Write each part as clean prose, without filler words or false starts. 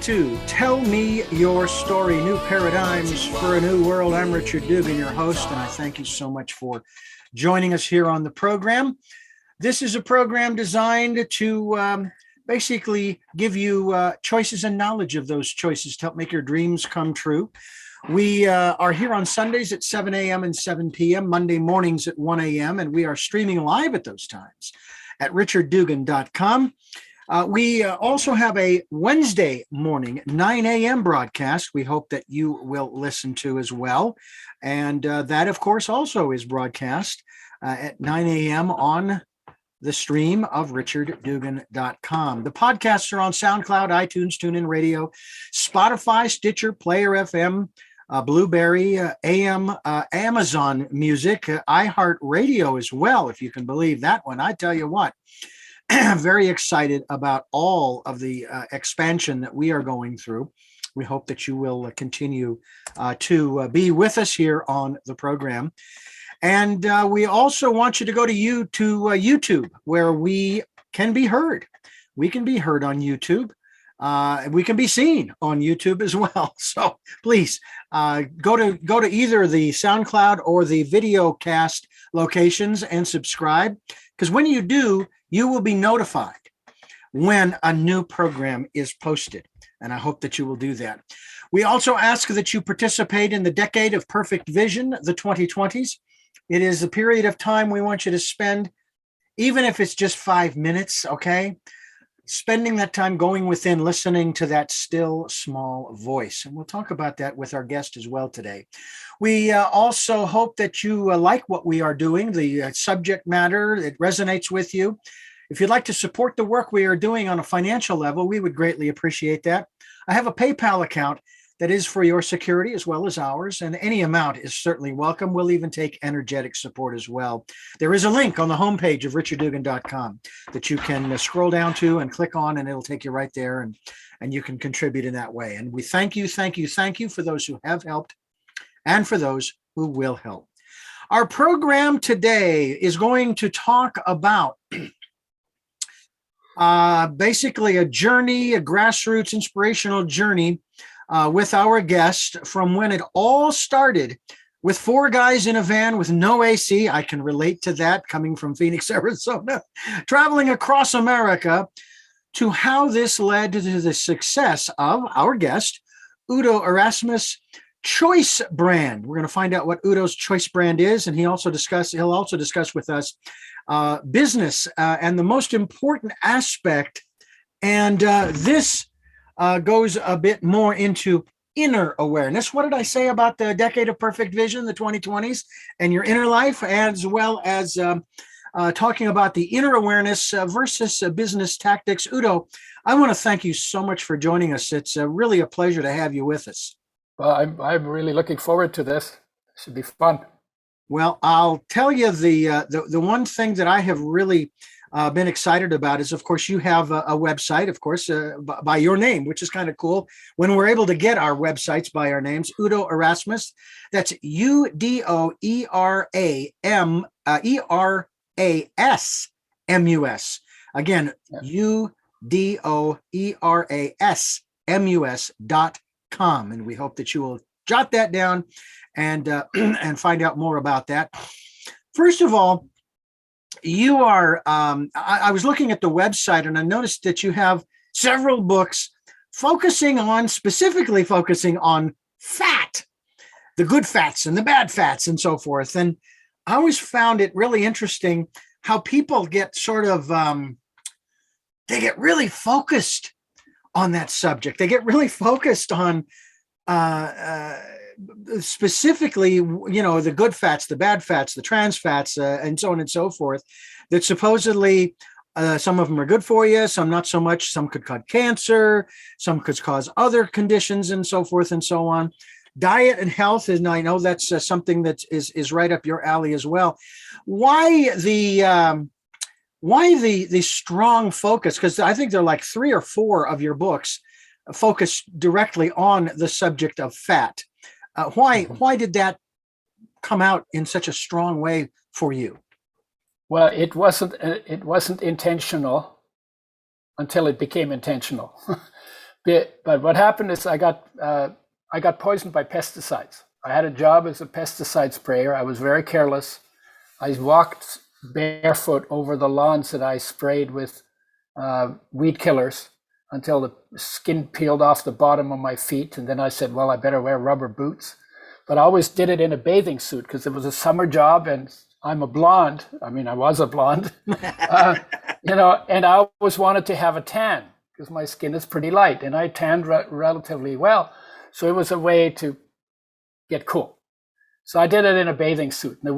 to Tell Me Your Story, New Paradigms for a New World. I'm Richard Dugan, your host, and I thank you so much for joining us here on the program. This is a program designed to basically give you choices and knowledge of those choices to help make your dreams come true. We are here on Sundays at 7 a.m. and 7 p.m., Monday mornings at 1 a.m., and we are streaming live at those times at richarddugan.com. We also have a Wednesday morning, 9 a.m. broadcast we hope that you will listen to as well. And that, of course, also is broadcast at 9 a.m. on the stream of richarddugan.com. The podcasts are on SoundCloud, iTunes, TuneIn Radio, Spotify, Stitcher, Player FM, Blueberry, AM, Amazon Music, iHeartRadio as well, if you can believe that one. I tell you what. Very excited about all of the expansion that we are going through. We hope that you will continue to be with us here on the program. And we also want you to go to YouTube, where we can be heard. We can be heard on YouTube. We can be seen on YouTube as well. So please go to either the SoundCloud or the video cast locations and subscribe. Because when you do, you will be notified when a new program is posted, and I hope that you will do that. We also ask that you participate in the Decade of Perfect Vision, the 2020s. It is a period of time we want you to spend, even if it's just 5 minutes, okay? Spending that time going within, listening to that still small voice. And we'll talk about that with our guest as well today. We also hope that you like what we are doing, the subject matter, it resonates with you. If you'd like to support the work we are doing on a financial level, we would greatly appreciate that. I have a PayPal account that is for your security as well as ours, and any amount is certainly welcome. We'll even take energetic support as well. There is a link on the homepage of richarddugan.com that you can scroll down to and click on, and it'll take you right there, and you can contribute in that way. And we thank you for those who have helped and for those who will help. Our program today is going to talk about basically a journey, a grassroots inspirational journey with our guest from when it all started with 4 guys in a van with no AC. I can relate to that, coming from Phoenix, Arizona, traveling across America, to how this led to the success of our guest, Udo Erasmus Choice Brand. We're going to find out what Udo's Choice Brand is, and he'll also discuss with us business and the most important aspect. And this goes a bit more into inner awareness. What did I say about the Decade of Perfect Vision, the 2020s, and your inner life, as well as talking about the inner awareness versus business tactics? Udo, I want to thank you so much for joining us. It's really a pleasure to have you with us. Well, I'm really looking forward to this. It should be fun. Well, I'll tell you the one thing that I have really been excited about is, of course, you have a website, of course, by your name, which is kind of cool. When we're able to get our websites by our names, Udo Erasmus, that's UDOERASMUS. Again, UDOERASMUS.com. And we hope that you will jot that down and find out more about that. First of all, you are, I was looking at the website and I noticed that you have several books specifically focusing on fat, the good fats and the bad fats and so forth. And I always found it really interesting how people get sort of, they get really focused on that subject. They get really focused on specifically, the good fats, the bad fats, the trans fats, and so on and so forth, that supposedly some of them are good for you, some not so much. Some could cause cancer, some could cause other conditions, and so forth and so on. Diet and health, and I know that's something that is right up your alley as well. Why the strong focus? Because I think there are like 3 or 4 of your books focus directly on the subject of fat. Why did that come out in such a strong way for you? Well, it wasn't intentional until it became intentional. But what happened is I got poisoned by pesticides. I had a job as a pesticide sprayer. I was very careless. I walked barefoot over the lawns that I sprayed with weed killers until the skin peeled off the bottom of my feet. And then I said, well, I better wear rubber boots. But I always did it in a bathing suit because it was a summer job and I'm a blonde. I mean, I was a blonde, and I always wanted to have a tan because my skin is pretty light and I tanned relatively well. So it was a way to get cool. So I did it in a bathing suit. And the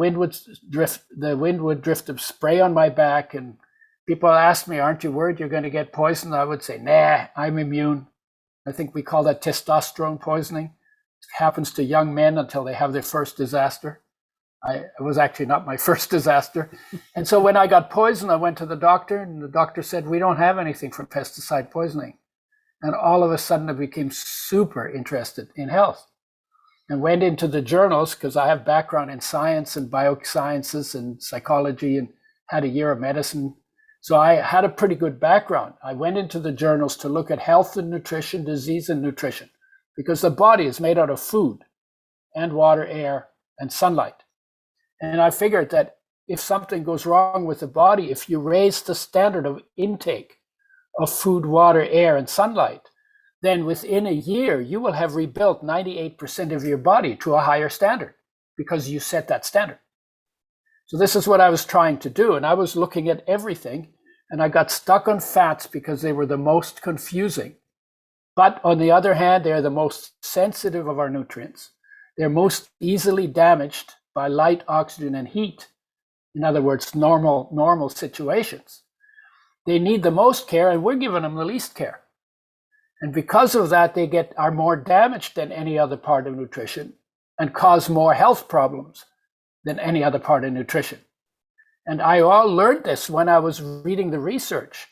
wind would drift of spray on my back. And people asked me, aren't you worried you're going to get poisoned? I would say, nah, I'm immune. I think we call that testosterone poisoning. It happens to young men until they have their first disaster. It was actually not my first disaster. And so when I got poisoned, I went to the doctor and the doctor said, we don't have anything for pesticide poisoning. And all of a sudden I became super interested in health and went into the journals because I have background in science and biosciences and psychology and had a year of medicine. So I had a pretty good background. I went into the journals to look at health and nutrition, disease and nutrition, because the body is made out of food and water, air, and sunlight. And I figured that if something goes wrong with the body, if you raise the standard of intake of food, water, air, and sunlight, then within a year, you will have rebuilt 98% of your body to a higher standard because you set that standard. So this is what I was trying to do. And I was looking at everything and I got stuck on fats because they were the most confusing. But on the other hand, they're the most sensitive of our nutrients. They're most easily damaged by light, oxygen, and heat. In other words, normal situations. They need the most care and we're giving them the least care. And because of that, they are more damaged than any other part of nutrition and cause more health problems than any other part of nutrition. And I all learned this when I was reading the research.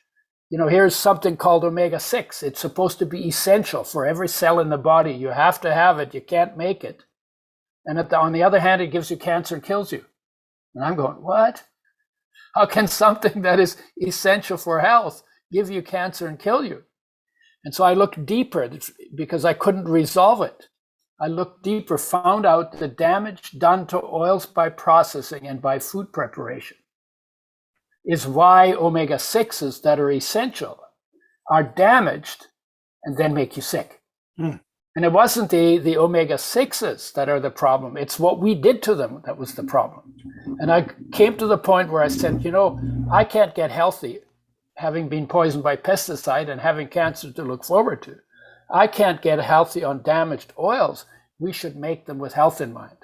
Here's something called omega-6. It's supposed to be essential for every cell in the body. You have to have it. You can't make it. And on the other hand, it gives you cancer and kills you. And I'm going, what? How can something that is essential for health give you cancer and kill you? And so I looked deeper because I couldn't resolve it. I looked deeper, found out the damage done to oils by processing and by food preparation is why omega-6s that are essential are damaged and then make you sick. And it wasn't the omega-6s that are the problem. It's what we did to them that was the problem. And I came to the point where I said, I can't get healthy having been poisoned by pesticide and having cancer to look forward to. I can't get healthy on damaged oils. We should make them with health in mind.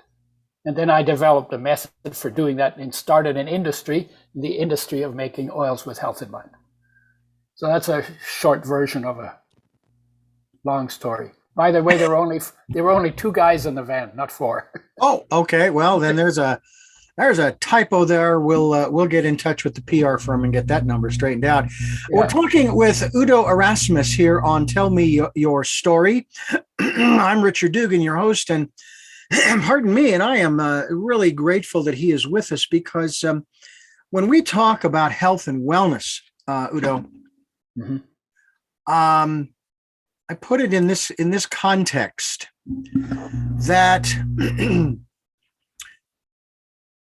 And then I developed a method for doing that and started an industry, the industry of making oils with health in mind. So that's a short version of a long story. By the way, there were only 2 guys in the van, not 4. Oh, okay. Well, then there's a typo there. We'll get in touch with the PR firm and get that number straightened out. Yeah. We're talking with Udo Erasmus here on Tell Me Your Story. I'm Richard Dugan, your host, and pardon me, and I am really grateful that he is with us because when we talk about health and wellness, Udo, I put it in this context that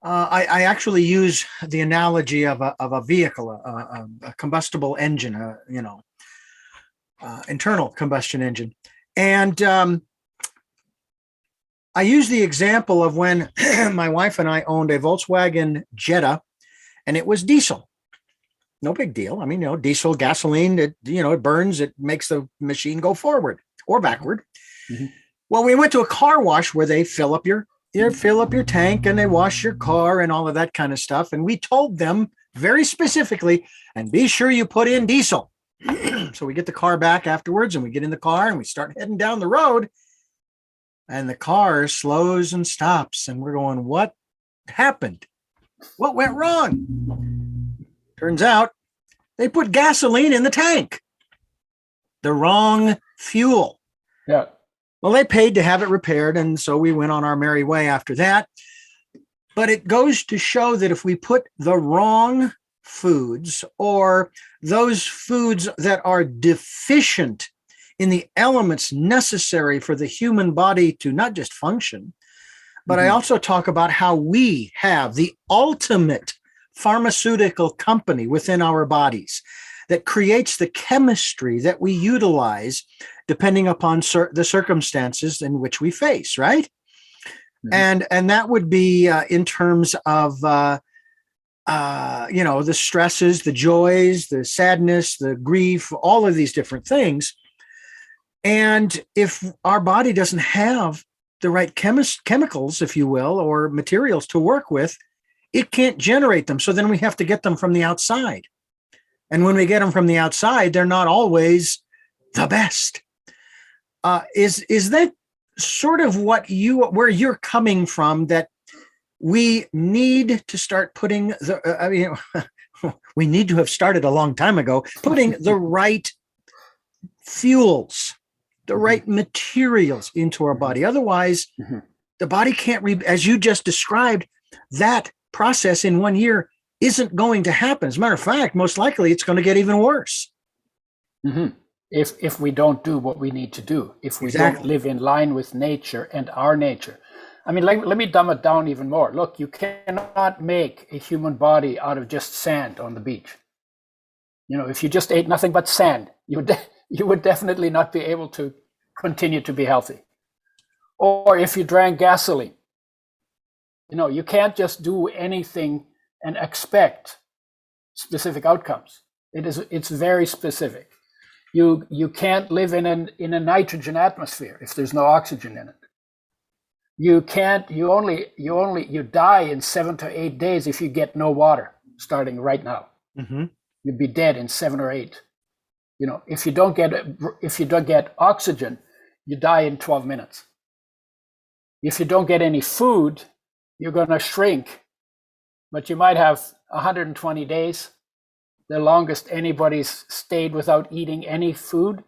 I actually use the analogy of a vehicle, a combustible engine, internal combustion engine, and I use the example of when my wife and I owned a Volkswagen Jetta, and it was diesel. No big deal. I mean, diesel, gasoline, it burns, it makes the machine go forward or backward. Well, we went to a car wash where they fill up your tank and they wash your car and all of that kind of stuff. And we told them very specifically, and be sure you put in diesel. So we get the car back afterwards and we get in the car and we start heading down the road and the car slows and stops. And we're going, what happened? What went wrong? Turns out they put gasoline in the tank, the wrong fuel. Yeah. Well, they paid to have it repaired, and so we went on our merry way after that. But it goes to show that if we put the wrong foods or those foods that are deficient in the elements necessary for the human body to not just function, but I also talk about how we have the ultimate pharmaceutical company within our bodies that creates the chemistry that we utilize depending upon the circumstances in which we face, right? And that would be in terms of the stresses, the joys, the sadness, the grief, all of these different things. And if our body doesn't have the right chemicals, if you will, or materials to work with, it can't generate them. So then we have to get them from the outside. And when we get them from the outside, they're not always the best. Is that sort of where you're coming from, that we need to start putting we need to have started a long time ago, putting the right fuels, the right materials into our body. Otherwise, the body can't, as you just described, that process in 1 year isn't going to happen. As a matter of fact, most likely it's going to get even worse. If we don't do what we need to do, if we don't live in line with nature and our nature. I mean, let me dumb it down even more. Look, you cannot make a human body out of just sand on the beach. If you just ate nothing but sand, you would definitely not be able to continue to be healthy. Or if you drank gasoline, you can't just do anything and expect specific outcomes. It's very specific. You can't live in a nitrogen atmosphere if there's no oxygen in it. You die in 7 to 8 days if you get no water starting right now. You'd be dead in 7 or 8. If you don't get oxygen, you die in 12 minutes. If you don't get any food, you're going to shrink, but you might have 120 days. The longest anybody's stayed without eating any food,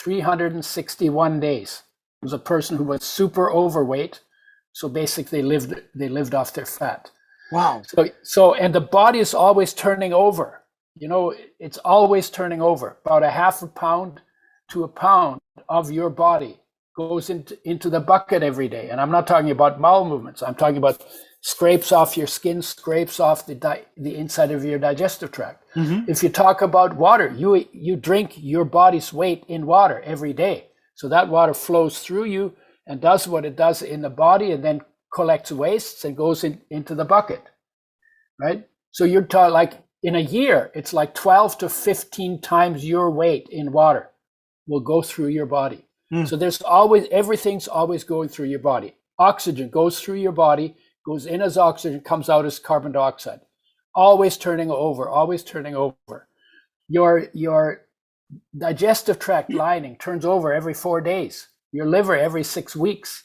361 days. It was a person who was super overweight, so basically they lived off their fat. Wow. So and the body is always turning over. It's always turning over. About a half a pound to a pound of your body goes into the bucket every day. And I'm not talking about bowel movements. I'm talking about scrapes off your skin, scrapes off the inside of your digestive tract. If you talk about water, you drink your body's weight in water every day. So that water flows through you and does what it does in the body, and then collects wastes and goes into the bucket, right? So you're talking like in a year, it's like 12 to 15 times your weight in water will go through your body. So everything's always going through your body. Oxygen goes through your body, goes in as oxygen, comes out as carbon dioxide. Always turning over, always turning over. Your digestive tract lining turns over every 4 days. Your liver every 6 weeks.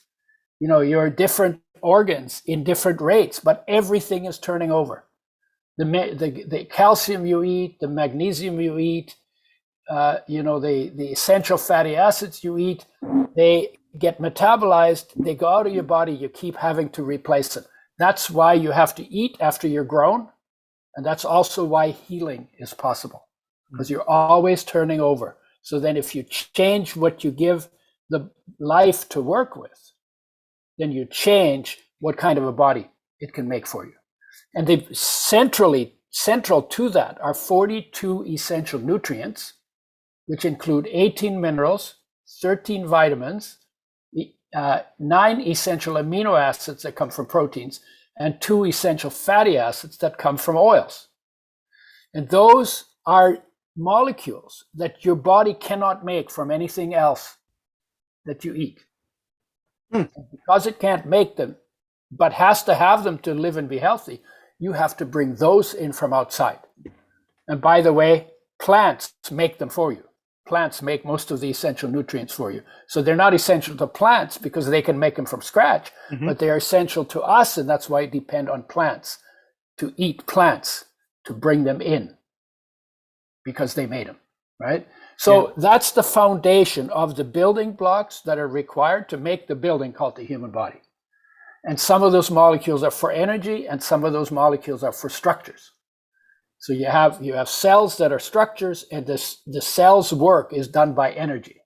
Your different organs in different rates, but everything is turning over. The calcium you eat, the magnesium you eat, the essential fatty acids you eat, they get metabolized, they go out of your body, you keep having to replace them. That's why you have to eat after you're grown. And that's also why healing is possible, because you're always turning over. So then if you change what you give the life to work with, then you change what kind of a body it can make for you. And central to that are 42 essential nutrients, which include 18 minerals, 13 vitamins, 9 essential amino acids that come from proteins, and 2 essential fatty acids that come from oils. And those are molecules that your body cannot make from anything else that you eat. And because it can't make them, but has to have them to live and be healthy, you have to bring those in from outside. And by the way, plants make them for you. Plants make most of the essential nutrients for you. So they're not essential to plants because they can make them from scratch, but they are essential to us, and that's why I depend on plants, to eat plants, to bring them in, because they made them, right? So that's the foundation of the building blocks that are required to make the building called the human body. And some of those molecules are for energy, and some of those molecules are for structures. So you have cells that are structures, and the cell's work is done by energy.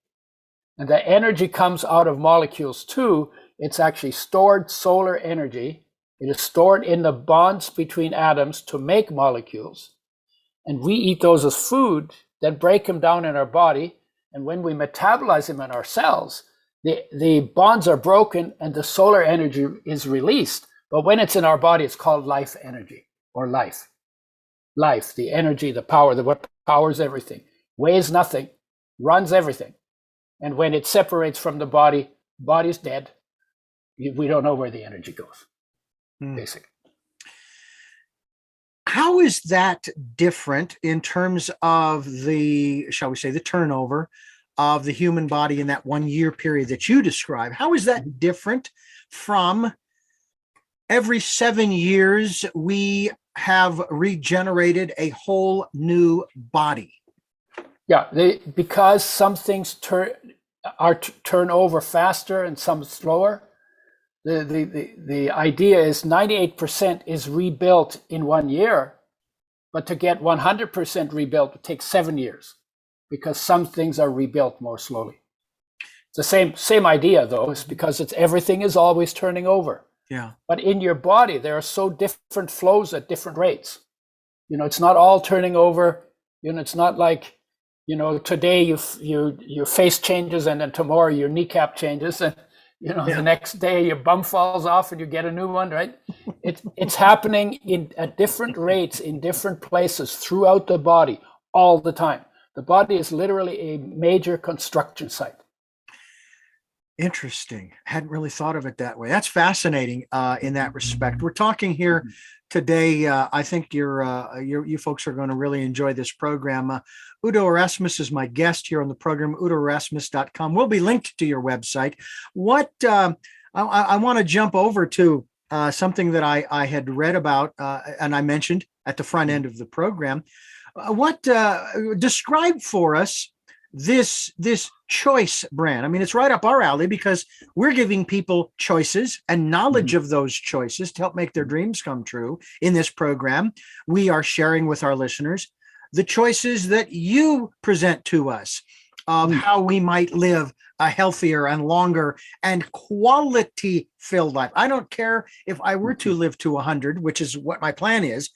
And the energy comes out of molecules too. It's actually stored solar energy. It is stored in the bonds between atoms to make molecules. And we eat those as food, then break them down in our body. And when we metabolize them in our cells, the bonds are broken and the solar energy is released. But when it's in our body, it's called life energy or life. Life, the energy, the power, what powers everything, weighs nothing, runs everything. And when it separates from the body, body's dead. We don't know where the energy goes, basically. How is that different in terms of the, shall we say, the turnover of the human body in that 1 year period that you describe? How is that different from every 7 years we have regenerated a whole new body? Yeah, because some things turn over faster and some slower. The idea is 98% is rebuilt in 1 year, but to get 100% rebuilt takes 7 years because some things are rebuilt more slowly. It's the same idea though, is because everything is always turning over. Yeah. But in your body, there are so different flows at different rates. It's not all turning over. It's not like, today your face changes and then tomorrow your kneecap changes and the next day your bum falls off and you get a new one, right? It's happening at different rates in different places throughout the body all the time. The body is literally a major construction site. Interesting. Hadn't really thought of it that way. That's fascinating in that respect. We're talking here today. I think you folks are going to really enjoy this program. Udo Erasmus is my guest here on the program, udoerasmus.com. We'll be linked to your website. What I want to jump over to something that I had read about and I mentioned at the front end of the program. Describe for us this choice brand. I mean, it's right up our alley because we're giving people choices and knowledge of those choices to help make their dreams come true. In this program, we are sharing with our listeners the choices that you present to us of how we might live a healthier and longer and quality filled life. I don't care if I were to live to 100, which is what my plan is.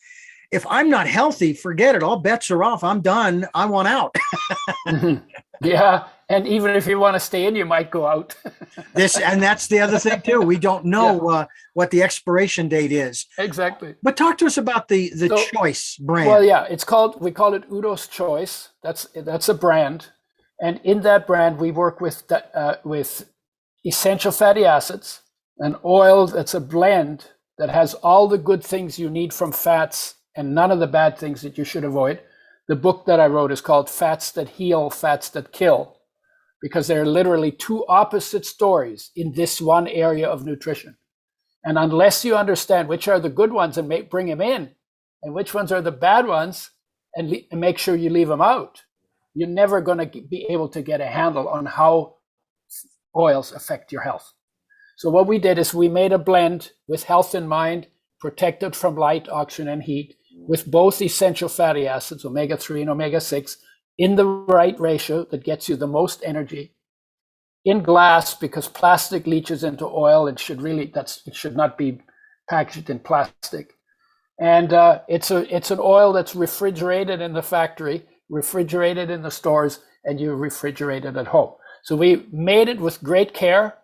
If I'm not healthy, forget it. All bets are off. I'm done. I want out. Yeah. And even if you want to stay in, you might go out. And that's the other thing too. We don't know what the expiration date is. Exactly. But talk to us about the choice brand. Well, yeah, we call it Udo's Choice. That's a brand. And in that brand, we work with essential fatty acids, an oil that's a blend that has all the good things you need from fats and none of the bad things that you should avoid. The book that I wrote is called Fats That Heal, Fats That Kill, because they're literally two opposite stories in this one area of nutrition. And unless you understand which are the good ones and bring them in, and which ones are the bad ones, and make sure you leave them out, you're never going to be able to get a handle on how oils affect your health. So what we did is we made a blend with health in mind, protected from light, oxygen, and heat, with both essential fatty acids, omega-3 and omega-6, in the right ratio that gets you the most energy, in glass, because plastic leaches into oil. It should not be packaged in plastic. And it's an oil that's refrigerated in the factory, refrigerated in the stores, and you refrigerate it at home. So we made it with great care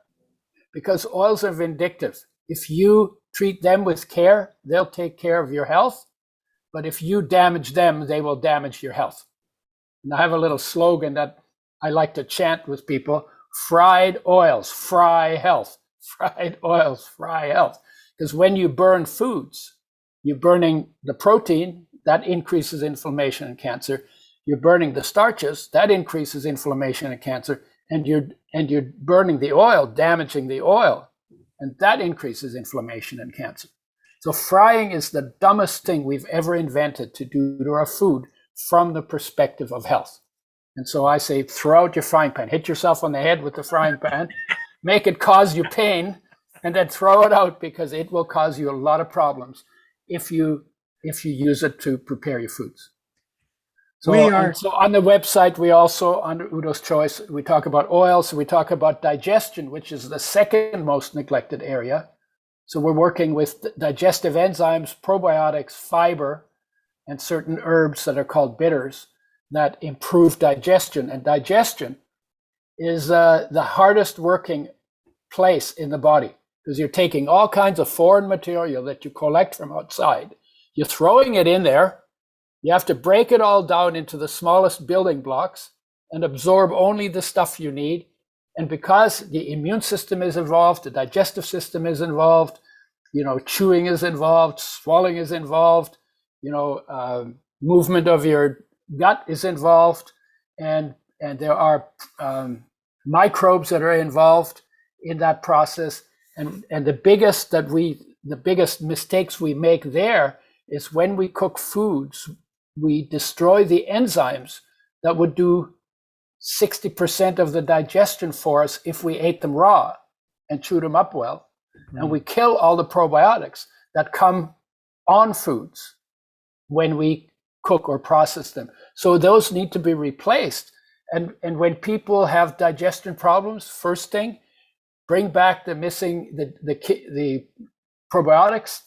because oils are vindictive. If you treat them with care, they'll take care of your health. But if you damage them, they will damage your health. And I have a little slogan that I like to chant with people: fried oils, fry health. Fried oils, fry health. Because when you burn foods, you're burning the protein, that increases inflammation and cancer. You're burning the starches, that increases inflammation and cancer. And you're burning the oil, damaging the oil, and that increases inflammation and cancer. So frying is the dumbest thing we've ever invented to do to our food from the perspective of health. And so I say, throw out your frying pan, hit yourself on the head with the frying pan, make it cause you pain, and then throw it out, because it will cause you a lot of problems if you use it to prepare your foods. We are. So on the website, we also, under Udo's Choice, we talk about oils, we talk about digestion, which is the second most neglected area. So we're working with digestive enzymes, probiotics, fiber, and certain herbs that are called bitters that improve digestion. And digestion is the hardest working place in the body, because you're taking all kinds of foreign material that you collect from outside, you're throwing it in there. You have to break it all down into the smallest building blocks and absorb only the stuff you need. And because the immune system is involved, the digestive system is involved, chewing is involved, swallowing is involved, movement of your gut is involved, and there are microbes that are involved in that process. And the biggest mistakes we make there is when we cook foods, we destroy the enzymes that would do 60% of the digestion for us if we ate them raw and chewed them up well. Mm-hmm. And we kill all the probiotics that come on foods when we cook or process them. So those need to be replaced. And when people have digestion problems, first thing, bring back the probiotics,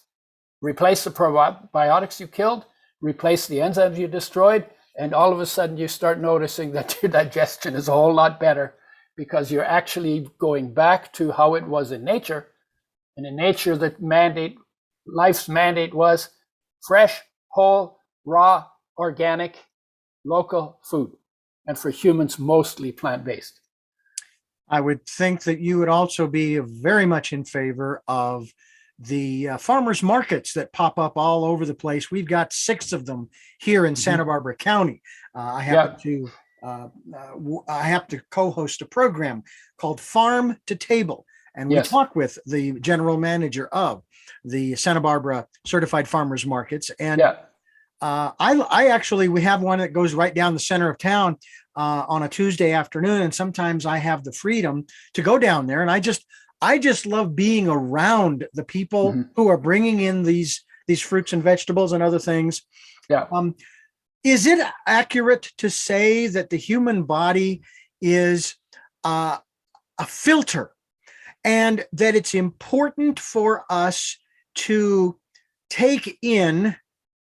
replace the probiotics you killed, replace the enzymes you destroyed, and all of a sudden you start noticing that your digestion is a whole lot better, because you're actually going back to how it was in nature. And in nature, life's mandate was fresh, whole, raw, organic, local food. And for humans, mostly plant-based. I would think that you would also be very much in favor of the farmers markets that pop up all over the place. We've got 6 of them here in Santa Barbara County. I happen to co-host a program called Farm to Table, and we talk with the general manager of the Santa Barbara Certified Farmers Markets. And we have one that goes right down the center of town on a Tuesday afternoon, and sometimes I have the freedom to go down there, and I just love being around the people who are bringing in these fruits and vegetables and other things. Yeah. Is it accurate to say that the human body is a filter, and that it's important for us to take in,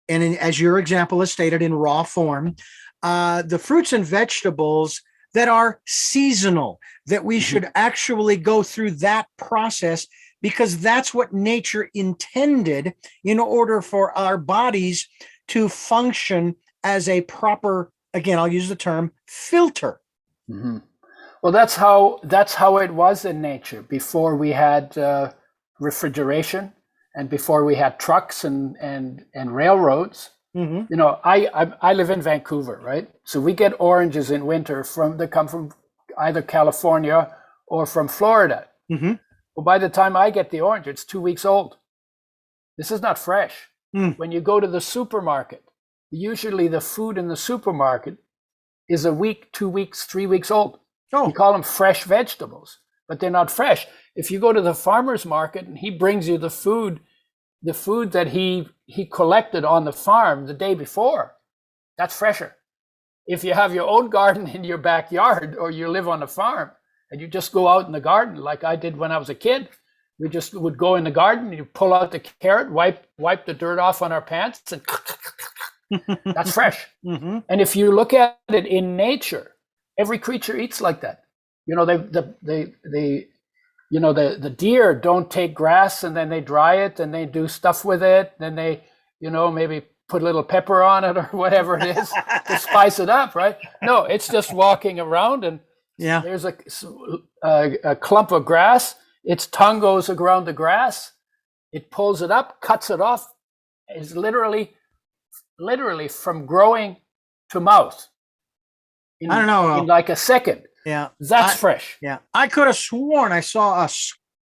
and as your example is stated, in raw form, the fruits and vegetables that are seasonal, that we should actually go through that process, because that's what nature intended in order for our bodies to function as a proper, again, I'll use the term, filter. Mm-hmm. Well, that's how it was in nature before we had refrigeration and before we had trucks and railroads. Mm-hmm. I live in Vancouver, right? So we get oranges in winter that come from either California or from Florida. Mm-hmm. Well, by the time I get the orange, it's 2 weeks old. This is not fresh. When you go to the supermarket, usually the food in the supermarket is a week, 2 weeks, 3 weeks old. You call them fresh vegetables, but they're not fresh. If you go to the farmer's market and he brings you the food that he collected on the farm the day before, that's fresher. If you have your own garden in your backyard, or you live on a farm and you just go out in the garden, like I did when I was a kid, we just would go in the garden, you pull out the carrot, wipe the dirt off on our pants, and that's fresh. Mm-hmm. And if you look at it in nature, every creature eats like that. The deer don't take grass and then they dry it and they do stuff with it. Then they, maybe put a little pepper on it or whatever it is to spice it up, right? No, it's just walking around, and there's a clump of grass. Its tongue goes around the grass. It pulls it up, cuts it off. It's literally from growing to mouth. In like a second. Yeah. That's fresh. Yeah. I could have sworn I saw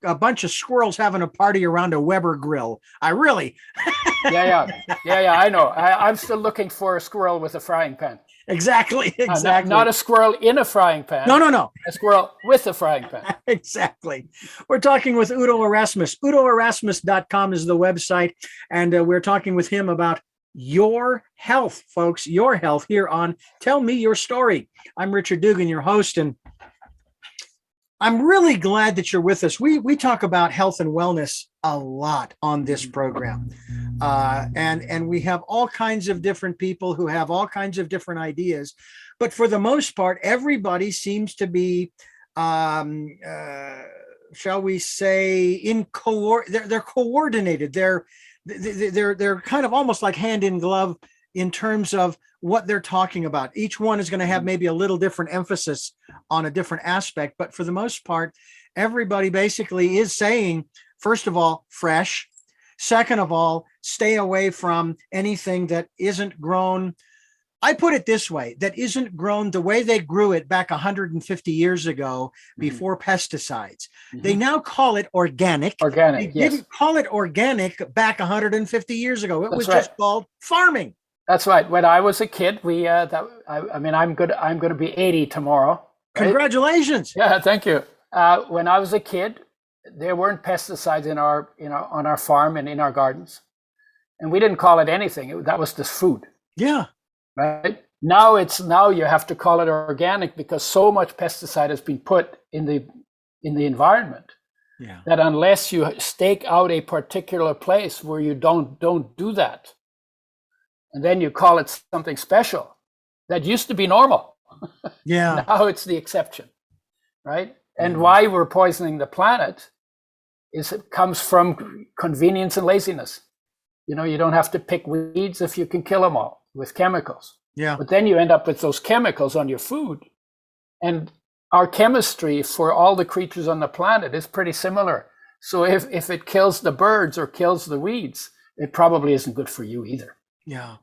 a bunch of squirrels having a party around a Weber grill. Yeah. I know. I'm still looking for a squirrel with a frying pan. Exactly. Not a squirrel in a frying pan. No. A squirrel with a frying pan. Exactly. We're talking with Udo Erasmus. UdoErasmus.com is the website. And we're talking with him about your health, folks, your health here on Tell Me Your Story. I'm Richard Dugan, your host, and I'm really glad that you're with us. We talk about health and wellness a lot on this program. And we have all kinds of different people who have all kinds of different ideas. But for the most part, everybody seems to be, shall we say, they're coordinated. They're kind of almost like hand in glove in terms of what they're talking about. Each one is going to have maybe a little different emphasis on a different aspect, but for the most part, everybody basically is saying, first of all, fresh. Second of all, stay away from anything that isn't grown. I put it this way, that isn't grown the way they grew it back 150 years ago before pesticides. They now call it organic. Organic, They yes. didn't call it organic back 150 years ago. It That's was right. just called farming. That's right. When I was a kid, I'm going to be 80 tomorrow. Right? Congratulations. Yeah, thank you. When I was a kid, there weren't pesticides on our farm and in our gardens, and we didn't call it anything. That was just food. Yeah. Right. Now you have to call it organic because so much pesticide has been put in the environment. Yeah. That unless you stake out a particular place where you don't do that, and then you call it something special, that used to be normal. Yeah. Now it's the exception, right? And why we're poisoning the planet is it comes from convenience and laziness. You don't have to pick weeds if you can kill them all with chemicals. Yeah. But then you end up with those chemicals on your food. And our chemistry for all the creatures on the planet is pretty similar. So if it kills the birds or kills the weeds, it probably isn't good for you either. Yeah.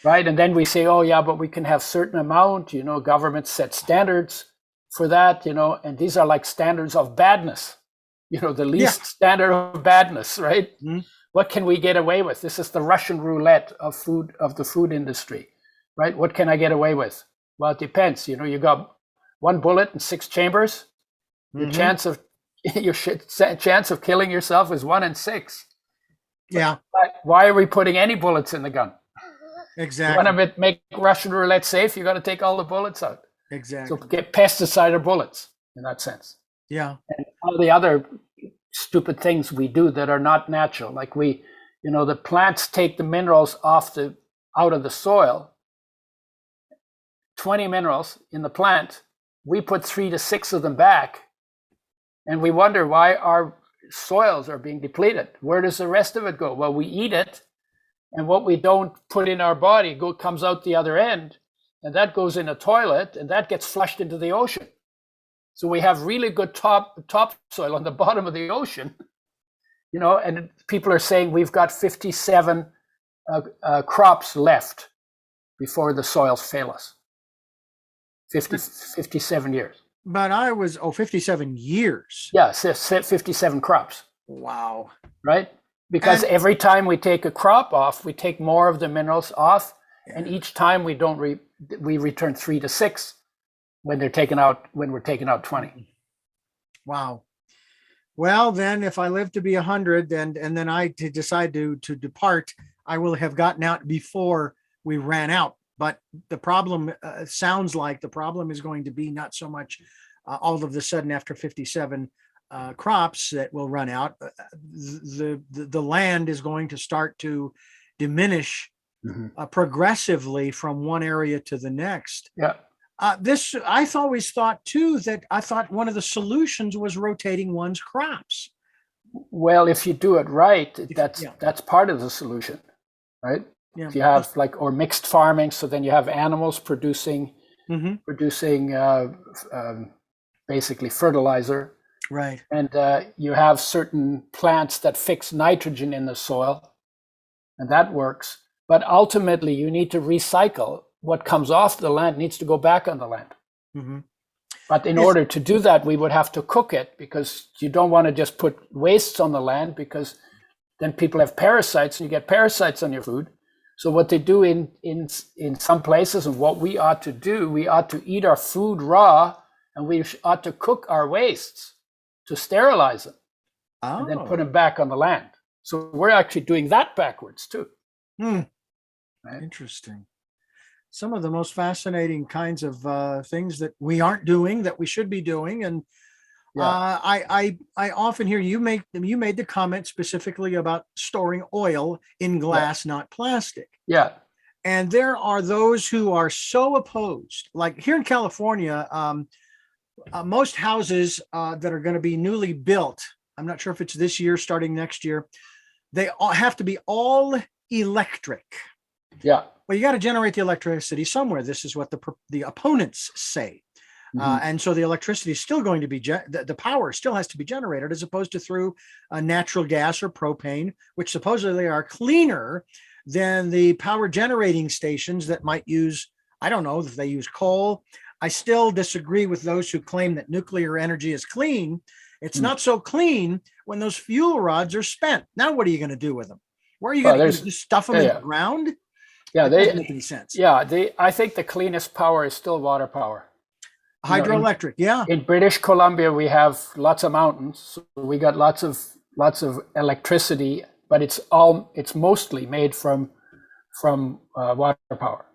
Right. And then we say, oh, yeah, but we can have certain amount, governments set standards for that, and these are like standards of badness, the least standard of badness, right? Mm-hmm. What can we get away with? This is the Russian roulette of the food industry, right? What can I get away with? Well, it depends. You got one bullet and 6 chambers. Your chance of killing yourself is 1 in 6. Yeah. But why are we putting any bullets in the gun? Exactly. You want to make Russian roulette safe, you got to take all the bullets out. Exactly. So get pesticide or bullets in that sense. Yeah. And all the other stupid things we do that are not natural, like the plants take the minerals out of the soil. 20 minerals in the plant, we put 3 to 6 of them back, and we wonder why our soils are being depleted. Where does the rest of it go? Well, we eat it, and what we don't put in our body comes out the other end, and that goes in a toilet, and that gets flushed into the ocean. So we have really good topsoil on the bottom of the ocean, and people are saying we've got 57 crops left before the soils fail us. 57 years. But 57 years. Yeah, 57 crops. Wow. Right? Because every time we take a crop off, we take more of the minerals off, and each time we don't we return 3 to 6 when we're taking out 20. Wow. Well, then if I live to be 100 and then I decide to depart, I will have gotten out before we ran out. But the problem sounds like the problem is going to be not so much all of a sudden after 57 crops that will run out. The land is going to start to diminish progressively from one area to the next. Yeah. I've always thought too that one of the solutions was rotating one's crops. Well, if you do it right, that's part of the solution, right? Yeah. If you have or mixed farming, so then you have animals producing basically fertilizer, right? And you have certain plants that fix nitrogen in the soil, and that works. But ultimately, you need to recycle. What comes off the land needs to go back on the land. Mm-hmm. But in order to do that, we would have to cook it, because you don't want to just put wastes on the land, because then people have parasites and you get parasites on your food. So what they do in some places, and what we ought to do, we ought to eat our food raw, and we ought to cook our wastes to sterilize them and then put them back on the land. So we're actually doing that backwards too. Right? Interesting. Some of the most fascinating kinds of things that we aren't doing that we should be doing. And I often hear you made the comment specifically about storing oil in glass, not plastic. Yeah. And there are those who are so opposed. Like here in California, most houses that are going to be newly built, I'm not sure if it's this year, starting next year, they all have to be all electric. Yeah. Well, you got to generate the electricity somewhere. This is what the opponents say. And so the electricity is still going to be, the power still has to be generated as opposed to through natural gas or propane, which supposedly are cleaner than the power generating stations that might use, I don't know if they use coal. I still disagree with those who claim that nuclear energy is clean. It's not so clean when those fuel rods are spent. Now, what are you going to do with them? Where are you going to just stuff them in the ground? Yeah, that doesn't make any sense. Yeah, I think the cleanest power is still water power. Hydroelectric, In British Columbia, we have lots of mountains, so we got lots of electricity, but it's mostly made from water power.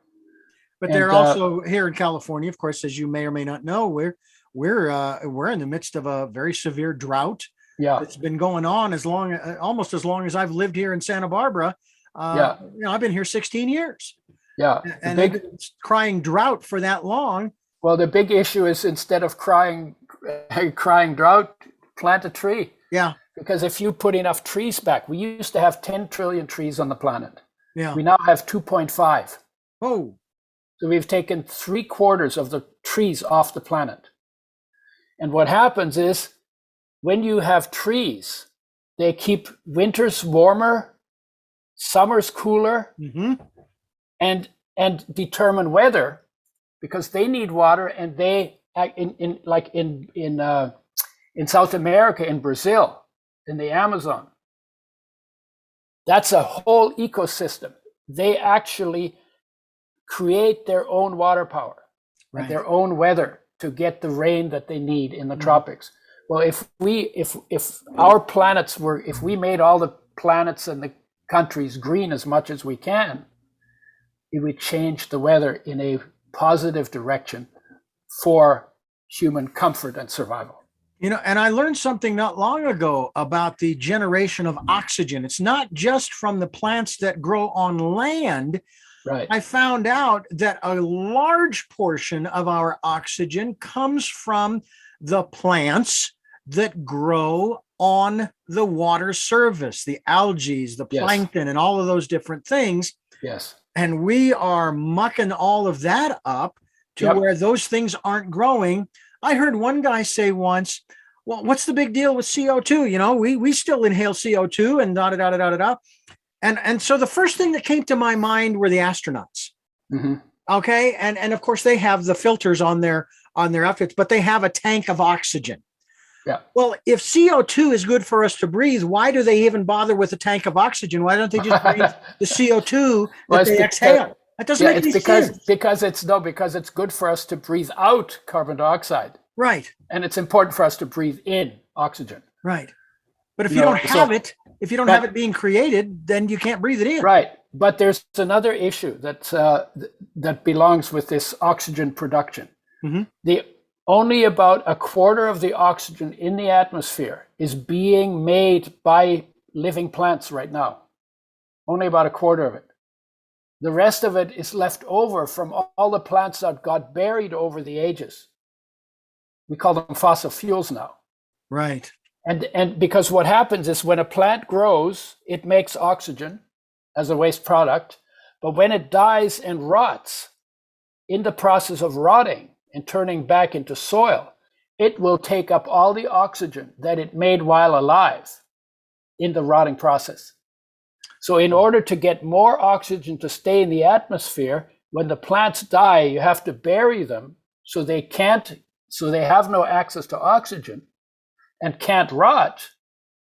But they're also here in California, of course, as you may or may not know, we're in the midst of a very severe drought. Yeah, it's been going on almost as long as I've lived here in Santa Barbara. I've been here 16 years. Yeah, and they've been crying drought for that long. Well, the big issue is instead of crying drought, plant a tree. Yeah. Because if you put enough trees back, we used to have 10 trillion trees on the planet. Yeah. We now have 2.5. Oh. So we've taken 3/4 of the trees off the planet. And what happens is when you have trees, they keep winters warmer, summers cooler, and determine weather, because they need water. And they in South America, in Brazil, in the Amazon, that's a whole ecosystem. They actually create their own water power, and their own weather to get the rain that they need in the tropics. Well, if we made all the planets and the countries green as much as we can, it would change the weather in a positive direction for human comfort and survival. And I learned something not long ago about the generation of oxygen. It's not just from the plants that grow on land. Right. I found out that a large portion of our oxygen comes from the plants that grow on the water surface, the algae, the plankton, and all of those different things. Yes. And we are mucking all of that up to where those things aren't growing. I heard one guy say once, well, what's the big deal with CO2? We still inhale CO2 and da-da-da-da-da-da. And so the first thing that came to my mind were the astronauts. Okay. And of course they have the filters on their outfits, but they have a tank of oxygen. Yeah. Well, if CO2 is good for us to breathe, why do they even bother with a tank of oxygen? Why don't they just breathe the CO2 that they exhale? That doesn't make any sense. Because it's good for us to breathe out carbon dioxide. Right. And it's important for us to breathe in oxygen. Right. But if you don't have it being created, then you can't breathe it in. Right. But there's another issue that belongs with this oxygen production. Only about 1/4 of the oxygen in the atmosphere is being made by living plants right now. Only about 1/4 of it. The rest of it is left over from all the plants that got buried over the ages. We call them fossil fuels now. Right. And because what happens is when a plant grows, it makes oxygen as a waste product. But when it dies and rots, in the process of rotting and turning back into soil, it will take up all the oxygen that it made while alive in the rotting process. So in order to get more oxygen to stay in the atmosphere, when the plants die, you have to bury them so they have no access to oxygen and can't rot.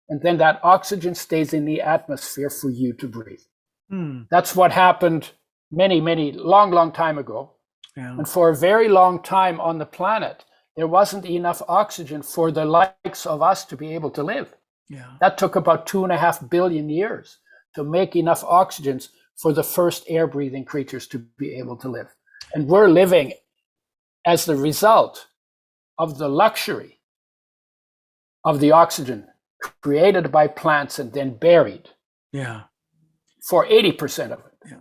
And then that oxygen stays in the atmosphere for you to breathe. That's what happened long time ago. Yeah. And for a very long time on the planet, there wasn't enough oxygen for the likes of us to be able to live. Yeah. That took about 2.5 billion years to make enough oxygen for the first air-breathing creatures to be able to live. And we're living as the result of the luxury of the oxygen created by plants and then buried. Yeah. For 80% of it, yeah.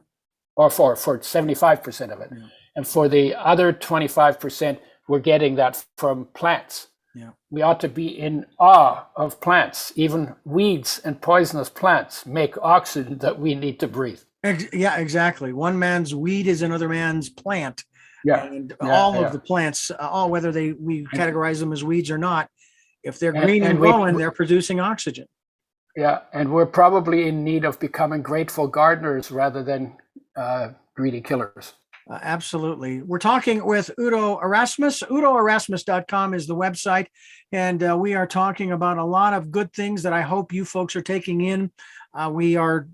or for 75% of it. Yeah. And for the other 25%, we're getting that from plants. Yeah. We ought to be in awe of plants. Even weeds and poisonous plants make oxygen that we need to breathe. Yeah, exactly. One man's weed is another man's plant. Yeah. And all of the plants, whether we categorize them as weeds or not, if they're green and growing, they're producing oxygen. Yeah, and we're probably in need of becoming grateful gardeners rather than greedy killers. Absolutely. We're talking with Udo Erasmus. UdoErasmus.com is the website. And we are talking about a lot of good things that I hope you folks are taking in. We are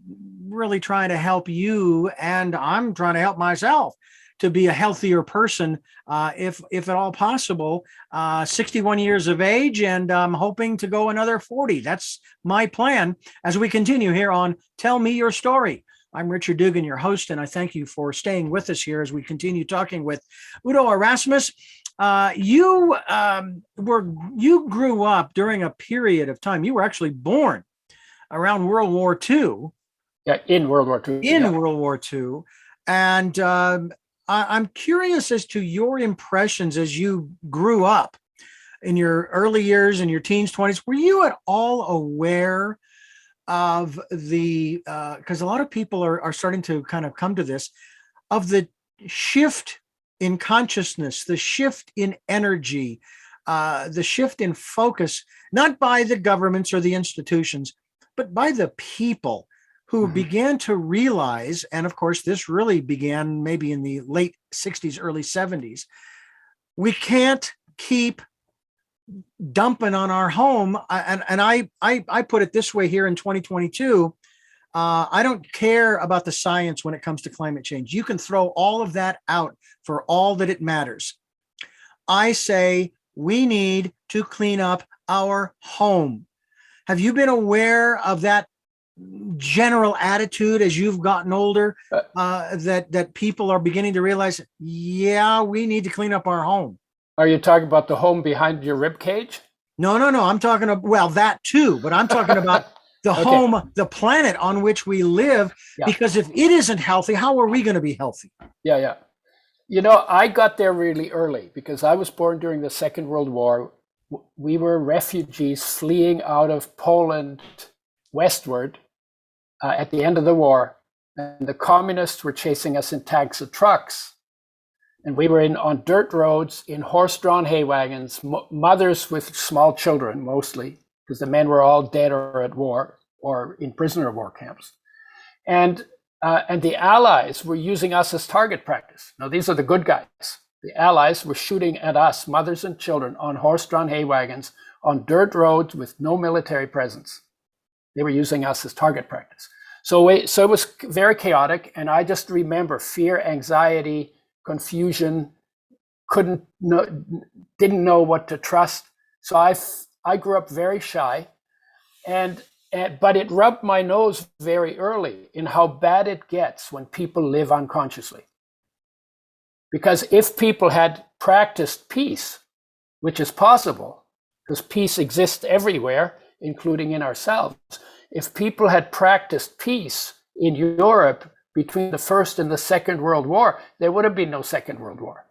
really trying to help you, and I'm trying to help myself to be a healthier person, if at all possible. 61 years of age, and I'm hoping to go another 40. That's my plan as we continue here on Tell Me Your Story. I'm Richard Dugan, your host, and I thank you for staying with us here as we continue talking with Udo Erasmus. You grew up during a period of time. You were actually born around World War II. Yeah, in World War II. World War II. And I'm curious as to your impressions as you grew up in your early years, in your teens, 20s. Were you at all aware of the, because a lot of people are starting to kind of come to this, of the shift in consciousness, the shift in energy, the shift in focus, not by the governments or the institutions, but by the people who began to realize, and of course, this really began maybe in the late 60s, early 70s, we can't keep dumping on our home. And I put it this way here in 2022, I don't care about the science when it comes to climate change. You can throw all of that out for all that it matters. I say we need to clean up our home. Have you been aware of that general attitude as you've gotten older, that people are beginning to realize, yeah, we need to clean up our home? Are you talking about the home behind your rib cage? No. I'm talking about, well, that too, but I'm talking about the home, the planet on which we live, because if it isn't healthy, how are we going to be healthy? Yeah. You know, I got there really early because I was born during the Second World War. We were refugees fleeing out of Poland westward at the end of the war, and the communists were chasing us in tanks of trucks. And we were on dirt roads, in horse-drawn hay wagons, mothers with small children mostly, because the men were all dead or at war or in prisoner of war camps. And the Allies were using us as target practice. Now, these are the good guys. The Allies were shooting at us, mothers and children, on horse-drawn hay wagons, on dirt roads with no military presence. They were using us as target practice. So it was very chaotic, and I just remember fear, anxiety, confusion, didn't know what to trust. So I grew up very shy, but it rubbed my nose very early in how bad it gets when people live unconsciously. Because if people had practiced peace, which is possible, because peace exists everywhere, including in ourselves, if people had practiced peace in Europe between the First and the Second World War, there would have been no Second World War.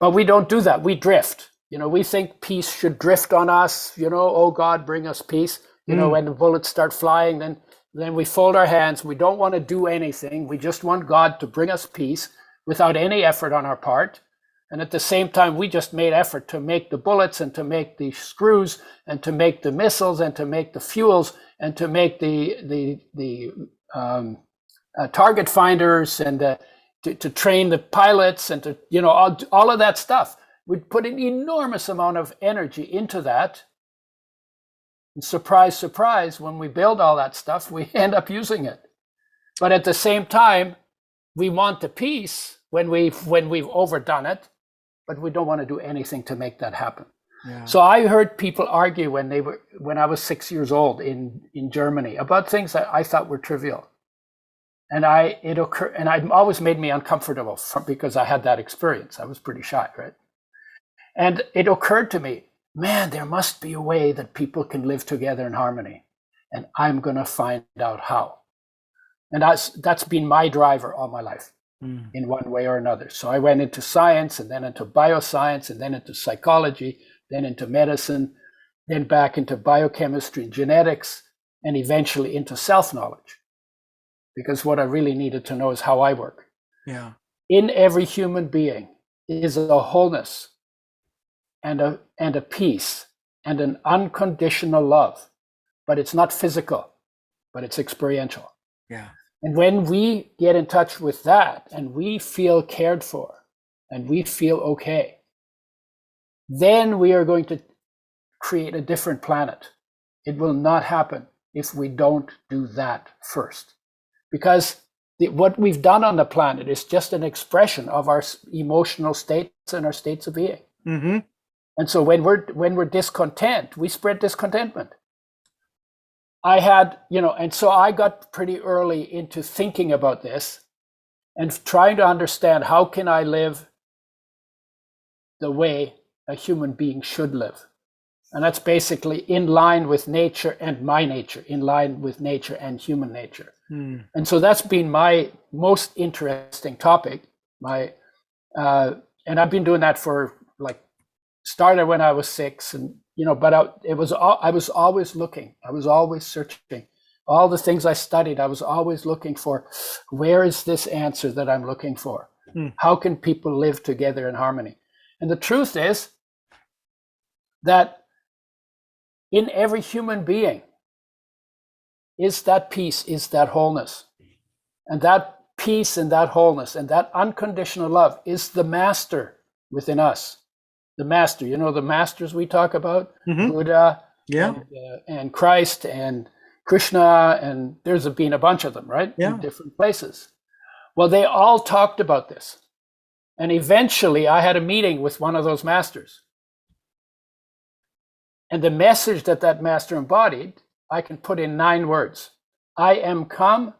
But we don't do that. We drift. You know, we think peace should drift on us. You know, oh God, bring us peace. You know, when the bullets start flying, then we fold our hands. We don't want to do anything. We just want God to bring us peace without any effort on our part. And at the same time, we just made effort to make the bullets and to make the screws and to make the missiles and to make the fuels and to make the target finders and to train the pilots and to, you know, all of that stuff. We'd put an enormous amount of energy into that. And surprise, surprise, when we build all that stuff, we end up using it. But at the same time, we want the peace when we've overdone it, but we don't want to do anything to make that happen. Yeah. So I heard people argue when I was 6 years old in Germany about things that I thought were trivial. And it always made me uncomfortable because I had that experience. I was pretty shy, right? And it occurred to me, man, there must be a way that people can live together in harmony. And I'm going to find out how. And that's been my driver all my life in one way or another. So I went into science, and then into bioscience, and then into psychology, then into medicine, then back into biochemistry and genetics, and eventually into self-knowledge. Because what I really needed to know is how I work. Yeah. In every human being is a wholeness and a peace and an unconditional love. But it's not physical, but it's experiential. Yeah. And when we get in touch with that and we feel cared for and we feel okay, then we are going to create a different planet. It will not happen if we don't do that first. Because what we've done on the planet is just an expression of our emotional states and our states of being. Mm-hmm. And so when we're discontent, we spread discontentment. I had, and so I got pretty early into thinking about this and trying to understand how can I live the way a human being should live. And that's basically in line with nature and my nature, in line with nature and human nature. And so that's been my most interesting topic. And I've been doing that for started when I was 6, and but I was always looking. I was always searching. All the things I studied, I was always looking for, where is this answer that I'm looking for? How can people live together in harmony? And the truth is that in every human being is that peace, is that wholeness. And that peace and that wholeness and that unconditional love is the master within us. The master, the masters we talk about, Buddha, and Christ and Krishna, and there's been a bunch of them, right? Yeah. In different places. Well, they all talked about this. And eventually I had a meeting with one of those masters. And the message that master embodied, I can put in 9 words. I am come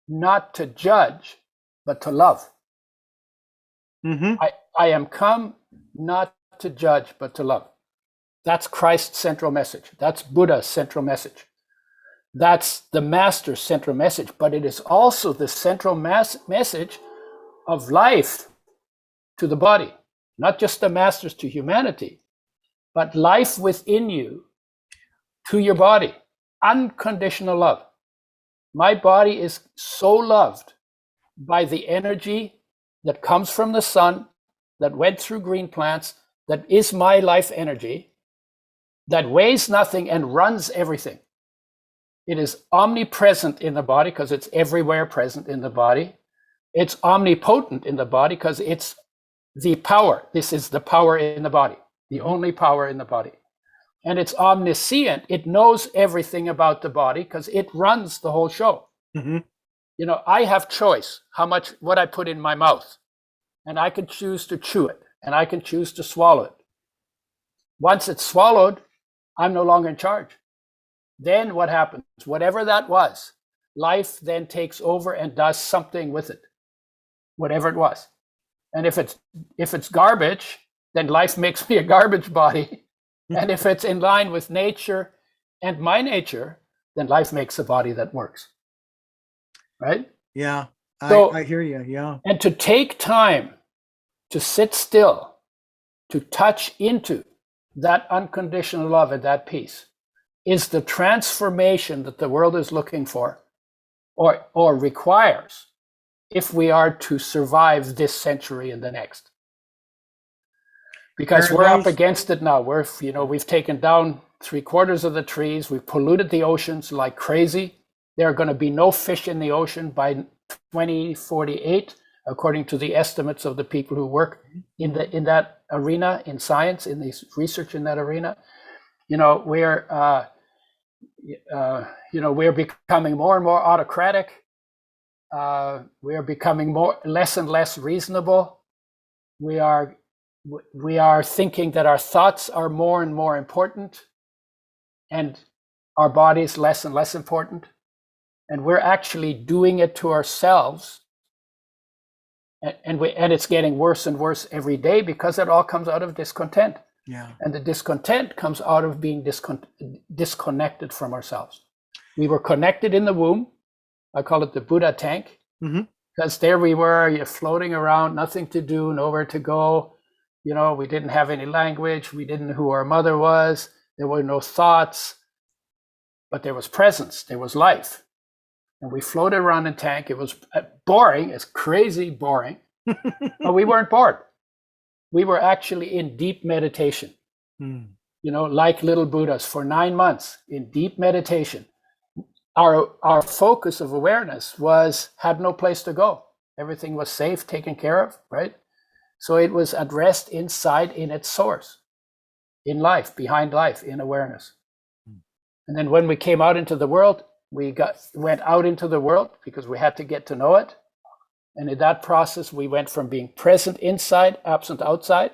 not to judge, but to love. I am come not to judge, but to love. That's Christ's central message. That's Buddha's central message. That's the master's central message, but it is also the central message of life to the body, not just the masters to humanity, but life within you to your body. Unconditional love. My body is so loved by the energy that comes from the sun, that went through green plants, that is my life energy, that weighs nothing and runs everything. It is omnipresent in the body because it's everywhere present in the body. It's omnipotent in the body because it's the power. This is the power in the body, the only power in the body. And it's omniscient. It knows everything about the body because it runs the whole show. I have choice what I put in my mouth, and I can choose to chew it, and I can choose to swallow it. Once it's swallowed, I'm no longer in charge. Then what happens? Whatever that was, life then takes over and does something with it, whatever it was. And if it's garbage, then life makes me a garbage body. And if it's in line with nature and my nature, then life makes a body that works. Right? Yeah. So, I hear you. Yeah. And to take time to sit still, to touch into that unconditional love and that peace is the transformation that the world is looking for or requires if we are to survive this century and the next. Because we're up against it now. We've taken down 3/4 of the trees. We've polluted the oceans like crazy. There are going to be no fish in the ocean by 2048, according to the estimates of the people who work in that arena, in science, in this research in that arena. We're becoming more and more autocratic. We are becoming less and less reasonable. We are thinking that our thoughts are more and more important, and our bodies less and less important. and we're actually doing it to ourselves. And it's getting worse and worse every day because it all comes out of discontent. Yeah. And the discontent comes out of being disconnected from ourselves. We were connected in the womb. I call it the Buddha tank. Mm-hmm. Because there we were, you're floating around, nothing to do, nowhere to go. You know, we didn't have any language. We didn't know who our mother was. There were no thoughts, but there was presence. There was life. And we floated around in tank. It was boring. It's crazy boring, but we weren't bored. We were actually in deep meditation, you know, like little Buddhas for 9 months in deep meditation. Our focus of awareness had no place to go. Everything was safe, taken care of, right? So it was at rest inside in its source, in life, behind life, in awareness. And then when we came out into the world, went out into the world because we had to get to know it. And in that process, we went from being present inside, absent outside,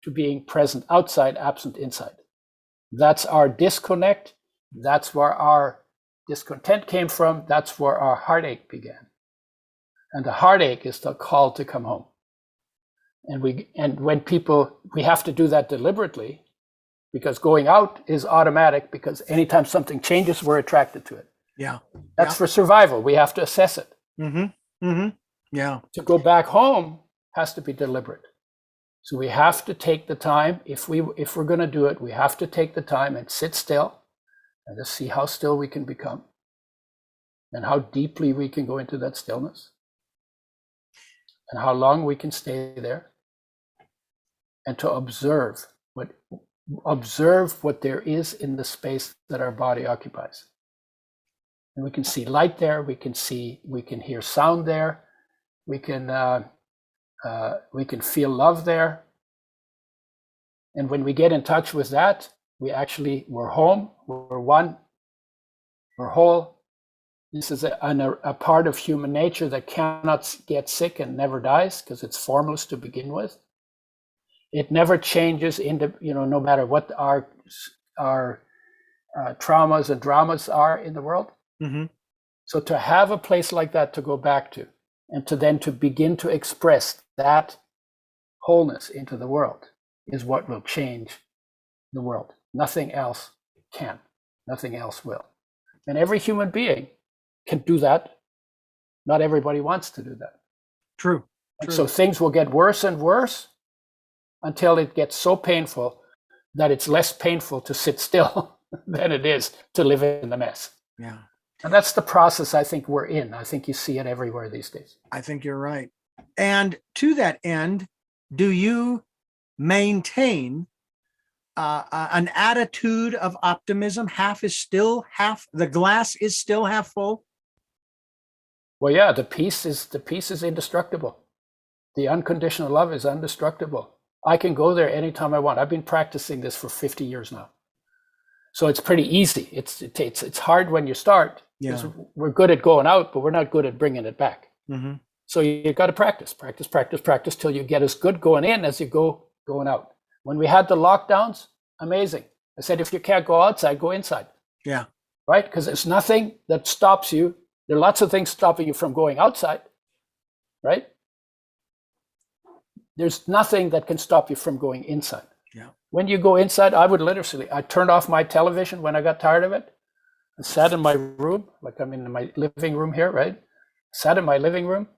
to being present outside, absent inside. That's our disconnect. That's where our discontent came from. That's where our heartache began. And the heartache is the call to come home. And when people, we have to do that deliberately, because going out is automatic, because anytime something changes, we're attracted to it. Yeah. That's for survival. We have to assess it. Mm-hmm. Mm-hmm. Yeah. To go back home has to be deliberate. So we have to take the time. If we're going to do it, we have to take the time and sit still and just see how still we can become and how deeply we can go into that stillness and how long we can stay there, and to observe what there is in the space that our body occupies. And we can see light there, we can hear sound there, we can feel love there. And when we get in touch with that, we're home, we're one, we're whole. This is a part of human nature that cannot get sick and never dies because it's formless to begin with. It never changes no matter what our traumas and dramas are in the world. Mm-hmm. So to have a place like that to go back to, and to begin to express that wholeness into the world, is what will change the world. Nothing else can. Nothing else will. And every human being can do that. Not everybody wants to do that. True. So things will get worse and worse until it gets so painful that it's less painful to sit still than it is to live in the mess. Yeah. And that's the process I think we're in. I think you see it everywhere these days. I think you're right. And to that end, do you maintain an attitude of optimism? The glass is still half full? Well, yeah, the peace is indestructible. The unconditional love is indestructible. I can go there anytime I want. I've been practicing this for 50 years now. So it's pretty easy. It's hard when you start, because we're good at going out, but we're not good at bringing it back. Mm-hmm. So you got to practice till you get as good going in as you going out. When we had the lockdowns, amazing. I said, if you can't go outside, go inside. Yeah. Right? Because there's nothing that stops you. There are lots of things stopping you from going outside, right? There's nothing that can stop you from going inside. Yeah. When you go inside, I turned off my television when I got tired of it. I sat in my room, like I'm in my living room here, right? Sat in my living room.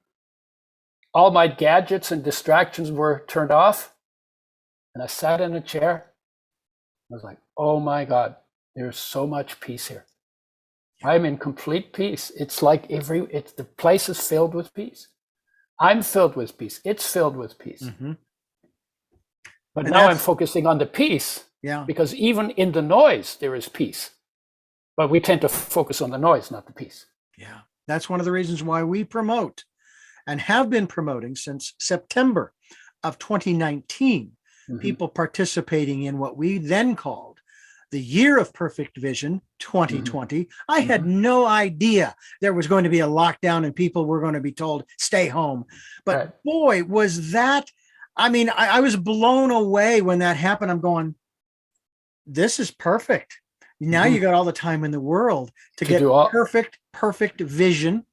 All my gadgets and distractions were turned off. And I sat in a chair. I was like, oh my God, there's so much peace here. I'm in complete peace. It's like the place is filled with peace. I'm filled with peace. It's filled with peace. Mm-hmm. But now I'm focusing on the peace, because even in the noise, there is peace. But we tend to focus on the noise, not the peace. Yeah, that's one of the reasons why we promote and have been promoting since September of 2019, people participating in what we then called the Year of Perfect Vision 2020. I had no idea there was going to be a lockdown and people were going to be told, stay home. But boy, was that, I was blown away when that happened. I'm going, this is perfect. Now you got all the time in the world to get do all, perfect vision.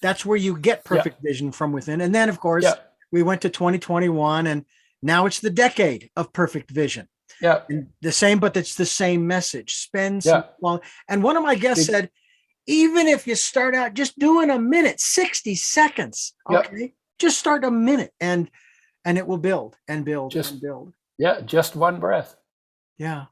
That's where you get perfect vision from within. And then, of course, we went to 2021, and now it's the decade of perfect vision. Yeah. And the same, but it's the same message. Spend some and one of my guests said, even if you start out just doing a minute, 60 seconds, okay, just start a minute, and it will build and build and build. Yeah, just one breath. Yeah.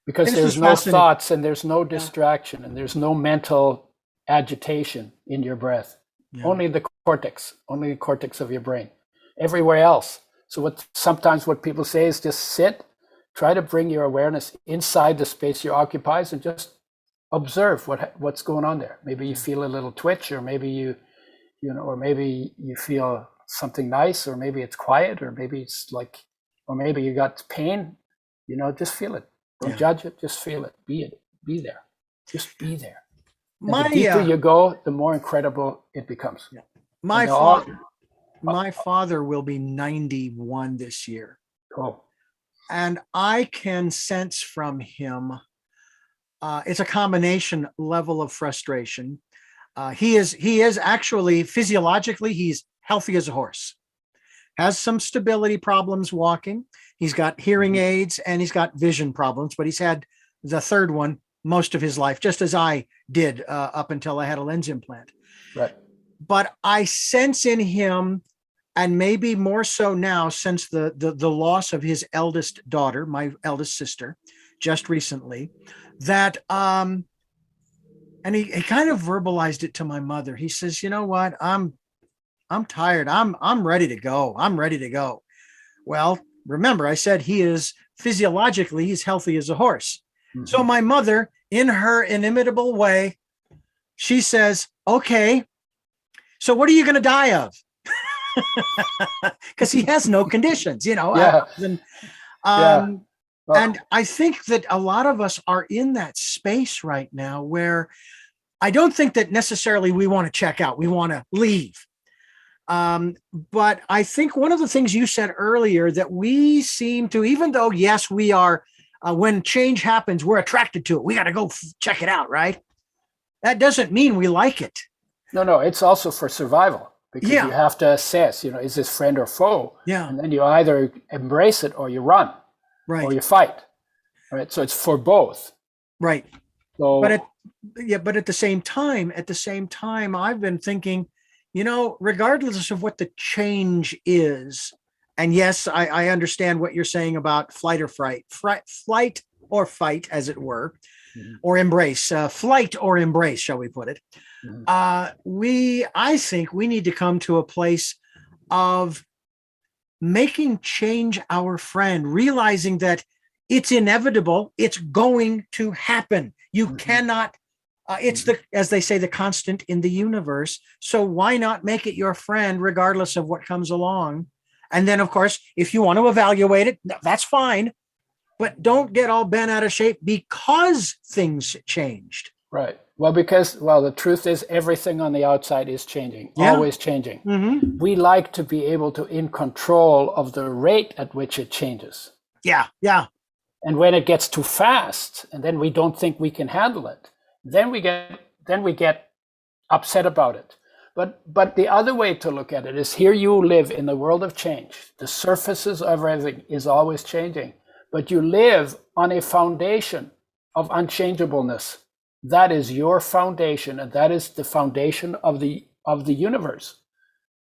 Because there's no thoughts, and there's no distraction, and there's no mental agitation in your breath. Only the cortex of your brain. Everywhere else. So sometimes what people say is just sit, try to bring your awareness inside the space you occupy, and just observe what's going on there. Maybe you feel a little twitch, or maybe or maybe you feel something nice, or maybe it's quiet, or maybe it's like, or maybe you got pain. Just feel it. Don't judge it. Just feel it. Be there. Just be there. The deeper you go, the more incredible it becomes. Yeah. My father will be 91 this year. Cool. And I can sense from him, it's a combination level of frustration. He is actually physiologically, he's healthy as a horse. Has some stability problems walking. He's got hearing aids, and he's got vision problems, but he's had the third one most of his life, just as I did up until I had a lens implant. Right. But I sense in him, and maybe more so now since the loss of his eldest daughter, my eldest sister, just recently, that and he kind of verbalized it to my mother. He says, "You know what? I'm tired. I'm ready to go. I'm ready to go." Well, remember, I said he's healthy as a horse. Mm-hmm. So my mother, in her inimitable way, she says, "Okay, so what are you going to die of?" Because he has no conditions, And I think that a lot of us are in that space right now where I don't think that necessarily we want to check out. We want to leave. But I think one of the things you said earlier, that we seem to, even though, yes, we are, when change happens, we're attracted to it. We got to go check it out, right? That doesn't mean we like it. No, it's also for survival, because you have to assess, is this friend or foe? Yeah. And then you either embrace it or you run, right, or you fight. Right. So it's for both. Right. So, but at the same time, I've been thinking, regardless of what the change is, and yes, I understand what you're saying about flight or flight or fight, as it were, or embrace, flight or embrace, shall we put it? I think we need to come to a place of making change our friend, realizing that it's inevitable. It's going to happen. You cannot, it's as they say, the constant in the universe. So why not make it your friend regardless of what comes along? And then, of course, if you want to evaluate it, that's fine. But don't get all bent out of shape because things changed. Right. Well, the truth is everything on the outside is changing, always changing. Mm-hmm. We like to be able to in control of the rate at which it changes. Yeah. Yeah. And when it gets too fast, and then we don't think we can handle it, then we get upset about it. But the other way to look at it is, here you live in the world of change. The surfaces of everything is always changing, but you live on a foundation of unchangeableness. That is your foundation, and that is the foundation of the universe.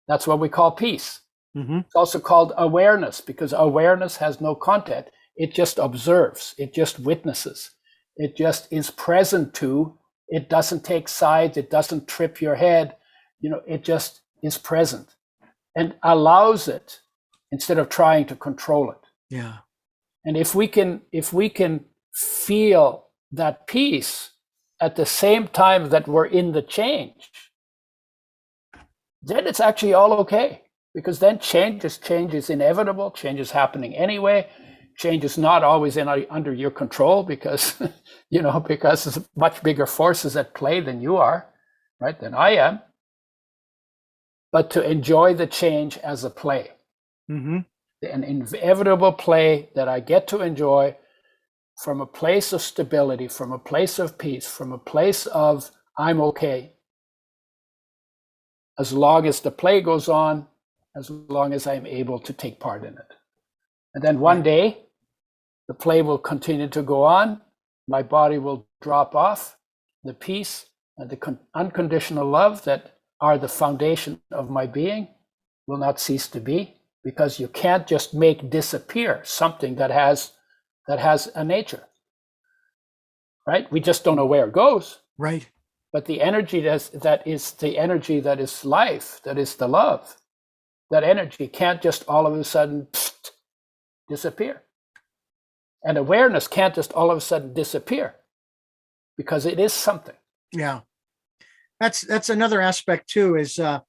That's what we call peace. Mm-hmm. It's also called awareness, because awareness has no content. It just observes. It just witnesses. It just is present to. It doesn't take sides. It doesn't trip your head. It just is present and allows it instead of trying to control it. Yeah. And if we can feel that peace at the same time that we're in the change, then it's actually all okay, because then change is inevitable. Change is happening anyway. Change is not always under your control, because because it's much bigger forces at play than you are, right? Than I am. But to enjoy the change as a play, an inevitable play that I get to enjoy, from a place of stability, from a place of peace, from a place of I'm okay, as long as the play goes on, as long as I'm able to take part in it. And then one day, the play will continue to go on, my body will drop off, the peace and the unconditional love that are the foundation of my being will not cease to be, because you can't just make disappear something that has a nature, right? We just don't know where it goes. Right. But the energy that is the energy that is life, that is the love, that energy can't just all of a sudden disappear. And awareness can't just all of a sudden disappear, because it is something. Yeah. That's another aspect too, is there's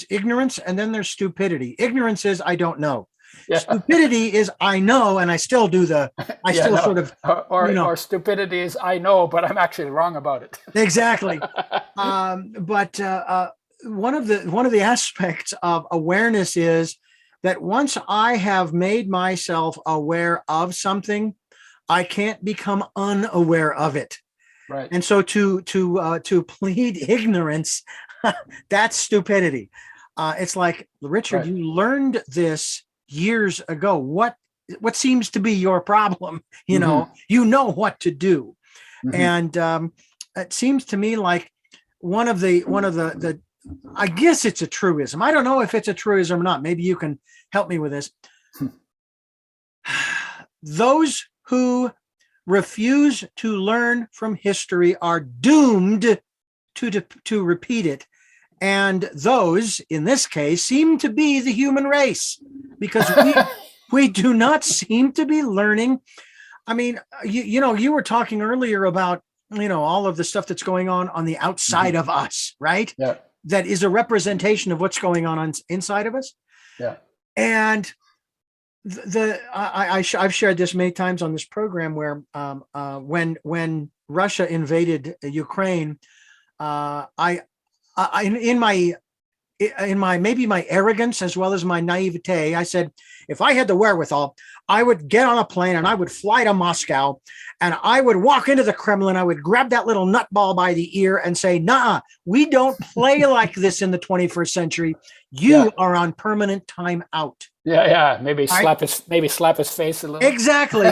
ignorance, and then there's stupidity. Ignorance is I don't know. Yeah. Stupidity is I know, and I still do sort of, or stupidity is I know, but I'm actually wrong about it. Exactly. But one of the aspects of awareness is that once I have made myself aware of something, I can't become unaware of it. Right. And so to plead ignorance, that's stupidity. It's like, Richard, right. You learned this years ago. What seems to be your problem? You know what to do. And it seems to me like one of the I guess it's a truism. I don't know if it's a truism or not. Maybe you can help me with this. Those who refuse to learn from history are doomed to repeat it. And those, in this case, seem to be the human race, because we do not seem to be learning. I mean, you were talking earlier about, all of the stuff that's going on the outside of us, right? Yeah. That is a representation of what's going on inside of us. Yeah. And I've shared this many times on this program, where when Russia invaded Ukraine, in my maybe my arrogance as well as my naivete, I said, if I had the wherewithal, I would get on a plane and I would fly to Moscow, and I would walk into the Kremlin. I would grab that little nutball by the ear and say, nah, we don't play like this in the 21st century. You are on permanent time out. Yeah. Maybe slap his face a little. Exactly.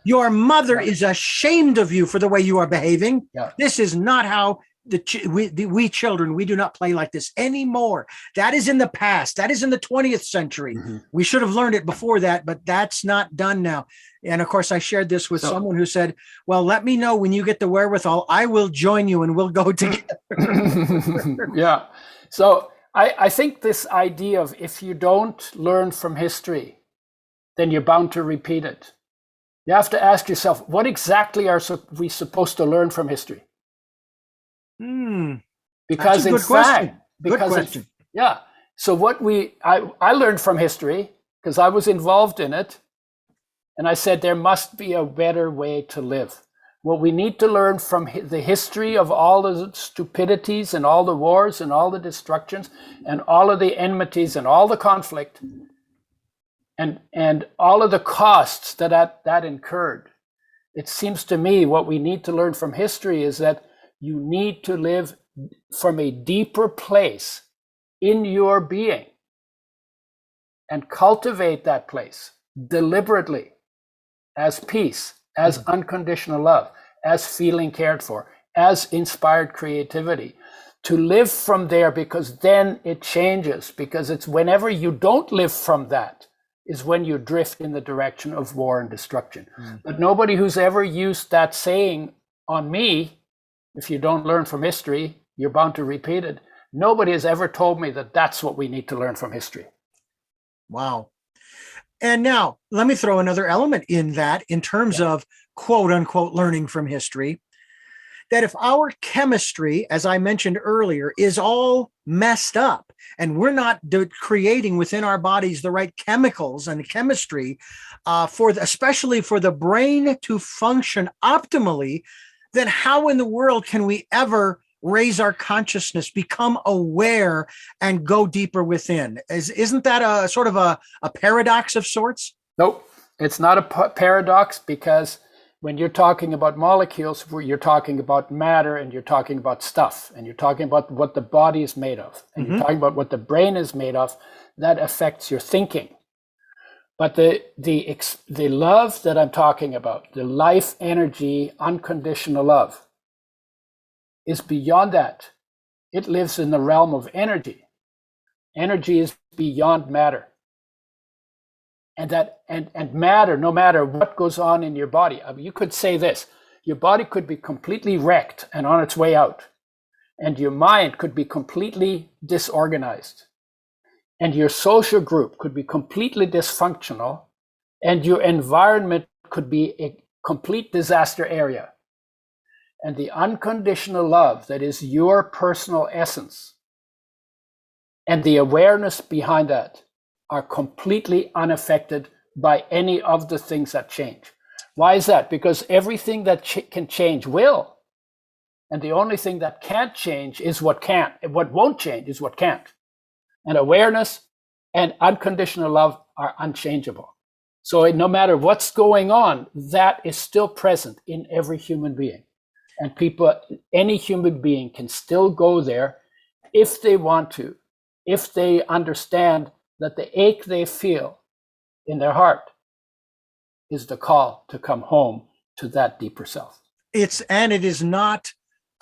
Your mother is ashamed of you for the way you are behaving. Yeah. This is not how we children, we do not play like this anymore. That is in the past. That is in the 20th century. We should have learned it before that, but that's not done now. And of course, I shared this with someone who said, well, let me know when you get the wherewithal. I will join you and we'll go together. Yeah. So I think this idea of, if you don't learn from history, then you're bound to repeat it. You have to ask yourself, what exactly are we supposed to learn from history? Because in fact, good question. Yeah. So I learned from history because I was involved in it. And I said, there must be a better way to live. What we need to learn from the history of all the stupidities and all the wars and all the destructions and all of the enmities and all the conflict and all of the costs that incurred. It seems to me what we need to learn from history is that you need to live from a deeper place in your being and cultivate that place deliberately as peace, as unconditional love, as feeling cared for, as inspired creativity. To live from there, because then it changes, because it's whenever you don't live from that is when you drift in the direction of war and destruction. But nobody who's ever used that saying on me, if you don't learn from history, you're bound to repeat it. Nobody has ever told me that that's what we need to learn from history. Wow. And now let me throw another element in that, in terms of quote unquote learning from history, that if our chemistry, as I mentioned earlier, is all messed up and we're not creating within our bodies the right chemicals and chemistry especially for the brain to function optimally, then how in the world can we ever raise our consciousness, become aware, and go deeper within? Isn't that a sort of a paradox of sorts? Nope, it's not a paradox, because when you're talking about molecules, you're talking about matter, and you're talking about stuff, and you're talking about what the body is made of, and you're talking about what the brain is made of. That affects your thinking. But the love that I'm talking about, the life energy, unconditional love, is beyond that. It lives in the realm of energy. Energy is beyond matter. And matter, no matter what goes on in your body, I mean, you could say this: your body could be completely wrecked and on its way out, and your mind could be completely disorganized, and your social group could be completely dysfunctional, and your environment could be a complete disaster area. And the unconditional love that is your personal essence and the awareness behind that are completely unaffected by any of the things that change. Why is that? Because everything that can change will. And the only thing that can't change is what can't. What won't change is what can't. And awareness and unconditional love are unchangeable. So no matter what's going on, that is still present in every human being. And any human being can still go there if they want to, if they understand that the ache they feel in their heart is the call to come home to that deeper self. It is not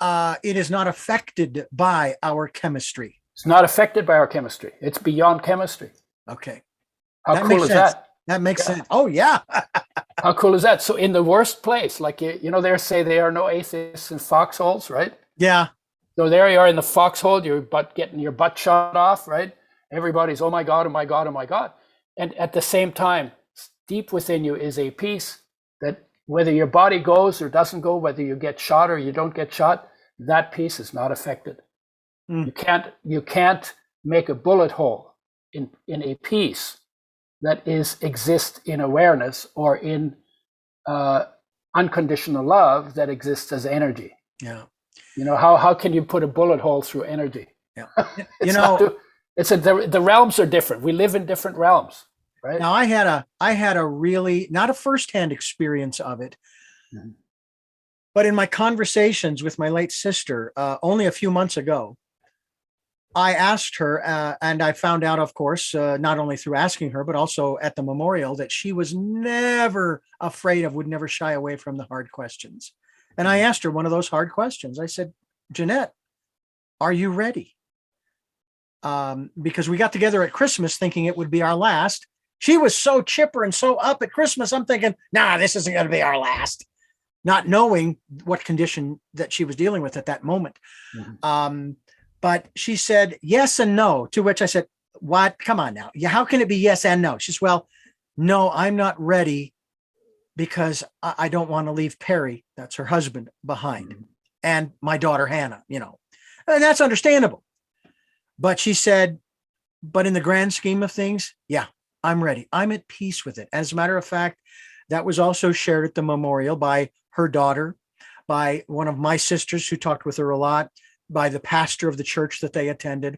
affected by our chemistry. It's not affected by our chemistry. It's beyond chemistry. Okay. How cool is that? That makes sense. Oh, yeah. How cool is that? So in the worst place, like, they say there are no atheists in foxholes, right? Yeah. So there you are in the foxhole, getting your butt shot off, right? Everybody's, oh my God, oh my God, oh my God. And at the same time, deep within you is a peace that whether your body goes or doesn't go, whether you get shot or you don't get shot, that peace is not affected. You can't make a bullet hole in a peace that exists in awareness or in unconditional love that exists as energy. Yeah. How can you put a bullet hole through energy? Yeah. The realms are different. We live in different realms, right? Now I had a really, not a firsthand experience of it, but in my conversations with my late sister, only a few months ago, I asked her, and I found out, of course, not only through asking her, but also at the memorial, that she was never would never shy away from the hard questions. And I asked her one of those hard questions. I said, Jeanette, are you ready? Because we got together at Christmas thinking it would be our last. She was so chipper and so up at Christmas. I'm thinking, nah, this isn't going to be our last, not knowing what condition that she was dealing with at that moment. But she said yes and no, to which I said, what? Come on now. Yeah, how can it be yes and no? She says, well, no, I'm not ready because I don't want to leave Perry, that's her husband, behind, and my daughter, Hannah, and that's understandable. But she said, but in the grand scheme of things, yeah, I'm ready. I'm at peace with it. As a matter of fact, that was also shared at the memorial by her daughter, by one of my sisters who talked with her a lot, by the pastor of the church that they attended,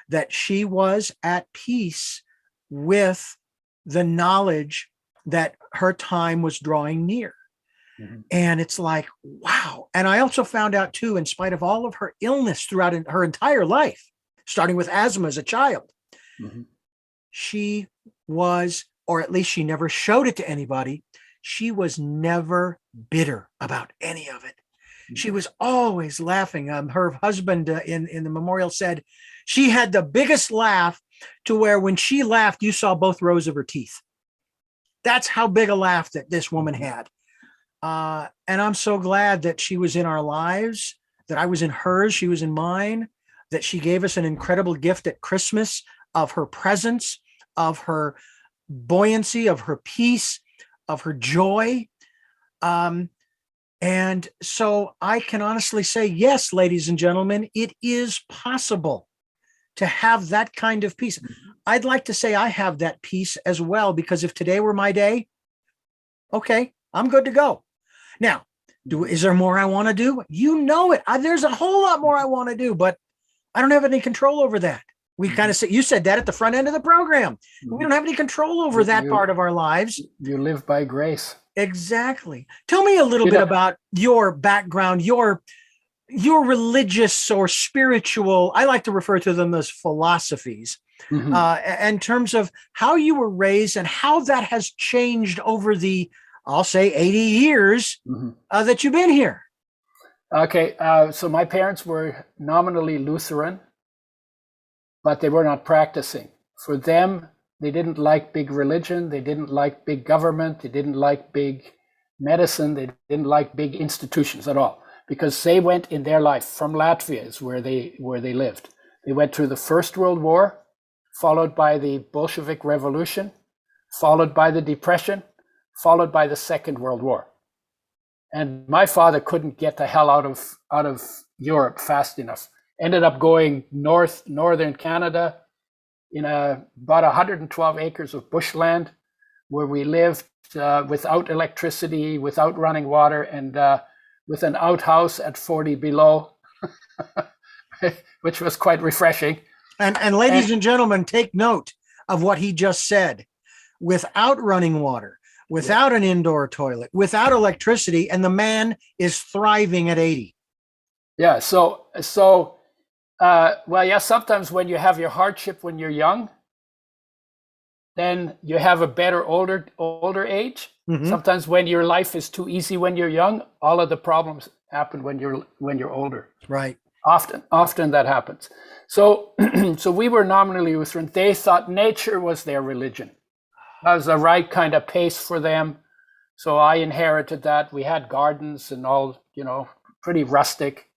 that she was at peace with the knowledge that her time was drawing near. And it's like, wow. And I also found out too, in spite of all of her illness throughout her entire life, starting with asthma as a child, she was, or at least she never showed it to anybody, she was never bitter about any of it. She was always laughing. Her husband in the memorial said she had the biggest laugh, to where when she laughed, you saw both rows of her teeth. That's how big a laugh that this woman had. And I'm so glad that she was in our lives, that I was in hers, she was in mine, that she gave us an incredible gift at Christmas of her presence, of her buoyancy, of her peace, of her joy. And so I can honestly say, yes, ladies and gentlemen, it is possible to have that kind of peace. I'd like to say I have that peace as well, because if today were my day, okay, I'm good to go. Now, is there more I want to do? You know it. There's a whole lot more I want to do, but I don't have any control over that. We kind of say, you said that at the front end of the program. We don't have any control over that part of our lives. You live by grace. Exactly. Tell me a little bit about your background, your religious or spiritual, I like to refer to them as philosophies, in terms of how you were raised and how that has changed over the, I'll say, 80 years that you've been here. Okay. So my parents were nominally Lutheran, but they were not practicing. For them, they didn't like big religion. They didn't like big government. They didn't like big medicine. They didn't like big institutions at all, because they went in their life from Latvia is where they lived. They went through the First World War, followed by the Bolshevik Revolution, followed by the Depression, followed by the Second World War. And my father couldn't get the hell out of Europe fast enough. Ended up going northern Canada in about 112 acres of bushland, where we lived without electricity, without running water, and with an outhouse at 40 below, which was quite refreshing. And ladies and gentlemen, take note of what he just said. Without running water, without an indoor toilet, without electricity, and the man is thriving at 80. Yeah. So sometimes when you have your hardship when you're young, then you have a better older age. Sometimes when your life is too easy when you're young, all of the problems happen when you're older. Right. Often that happens. So so we were nominally Lutheran. They thought nature was their religion. That was the right kind of pace for them. So I inherited that. We had gardens and all, pretty rustic.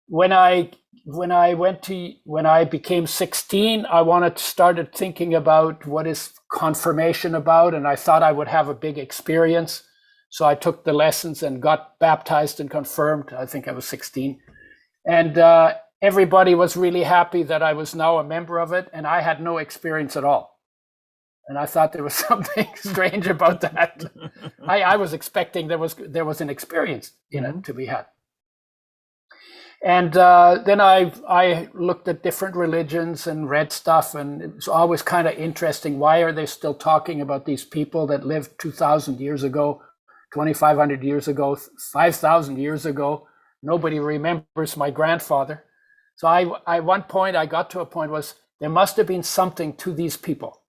When I became 16, I started thinking about what is confirmation about, and I thought I would have a big experience. So I took the lessons and got baptized and confirmed. I think I was 16, and everybody was really happy that I was now a member of it, and I had no experience at all. And I thought there was something strange about that. I was expecting there was an experience in it to be had. And then I looked at different religions and read stuff, and it was always kind of interesting. Why are they still talking about these people that lived 2,000 years ago, 2,500 years ago, 5,000 years ago? Nobody remembers my grandfather. So I got to a point was there must have been something to these people.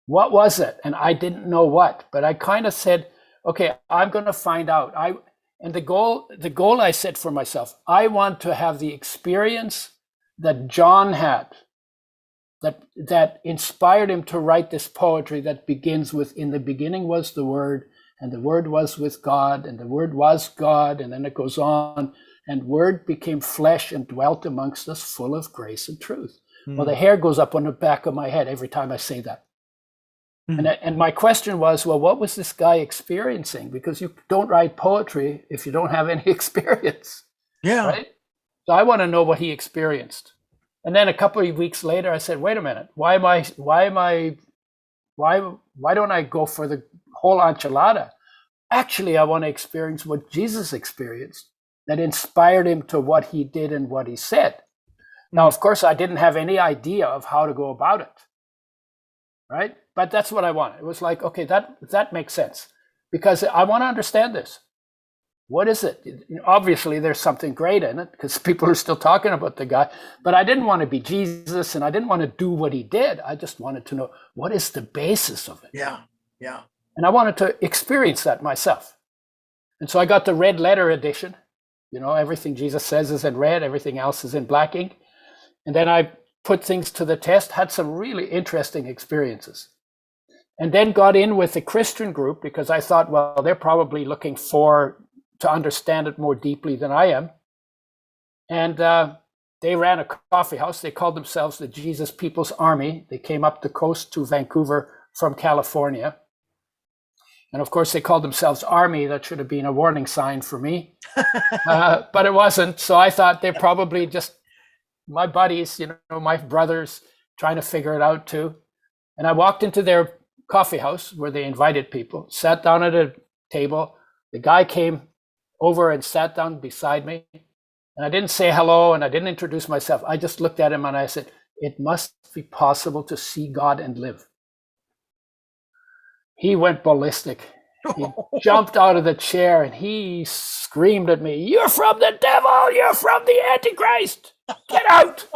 What was it? And I didn't know what, but I kind of said, okay, I'm going to find out. And the goal I set for myself, I want to have the experience that John had, that inspired him to write this poetry that begins with, in the beginning was the Word, and the Word was with God, and the Word was God, and then it goes on, and Word became flesh and dwelt amongst us, full of grace and truth. Well, the hair goes up on the back of my head every time I say that. And my question was, well, what was this guy experiencing? Because you don't write poetry if you don't have any experience. Yeah. Right? So I want to know what he experienced. And then a couple of weeks later, I said, wait a minute, why don't I go for the whole enchilada? Actually, I want to experience what Jesus experienced that inspired him to what he did and what he said. Now, of course, I didn't have any idea of how to go about it. Right? But that's what I wanted. It was like, okay, that makes sense, because I want to understand this. What is it? Obviously, there's something great in it, because people are still talking about the guy. But I didn't want to be Jesus, and I didn't want to do what he did. I just wanted to know, what is the basis of it? Yeah, yeah. And I wanted to experience that myself. And so I got the red letter edition. Everything Jesus says is in red, everything else is in black ink. And then I put things to the test, had some really interesting experiences. And then got in with the Christian group, because I thought, well, they're probably looking to understand it more deeply than I am. And they ran a coffee house. They called themselves the Jesus People's Army. They came up the coast to Vancouver from California. And of course, they called themselves Army. That should have been a warning sign for me. But it wasn't. So I thought they're probably just my buddies, my brothers, trying to figure it out too. And I walked into their coffee house where they invited people, sat down at a table. The guy came over and sat down beside me. And I didn't say hello and I didn't introduce myself. I just looked at him and I said, it must be possible to see God and live. He went ballistic. He jumped out of the chair and he screamed at me, "You're from the devil! You're from the Antichrist! Get out!"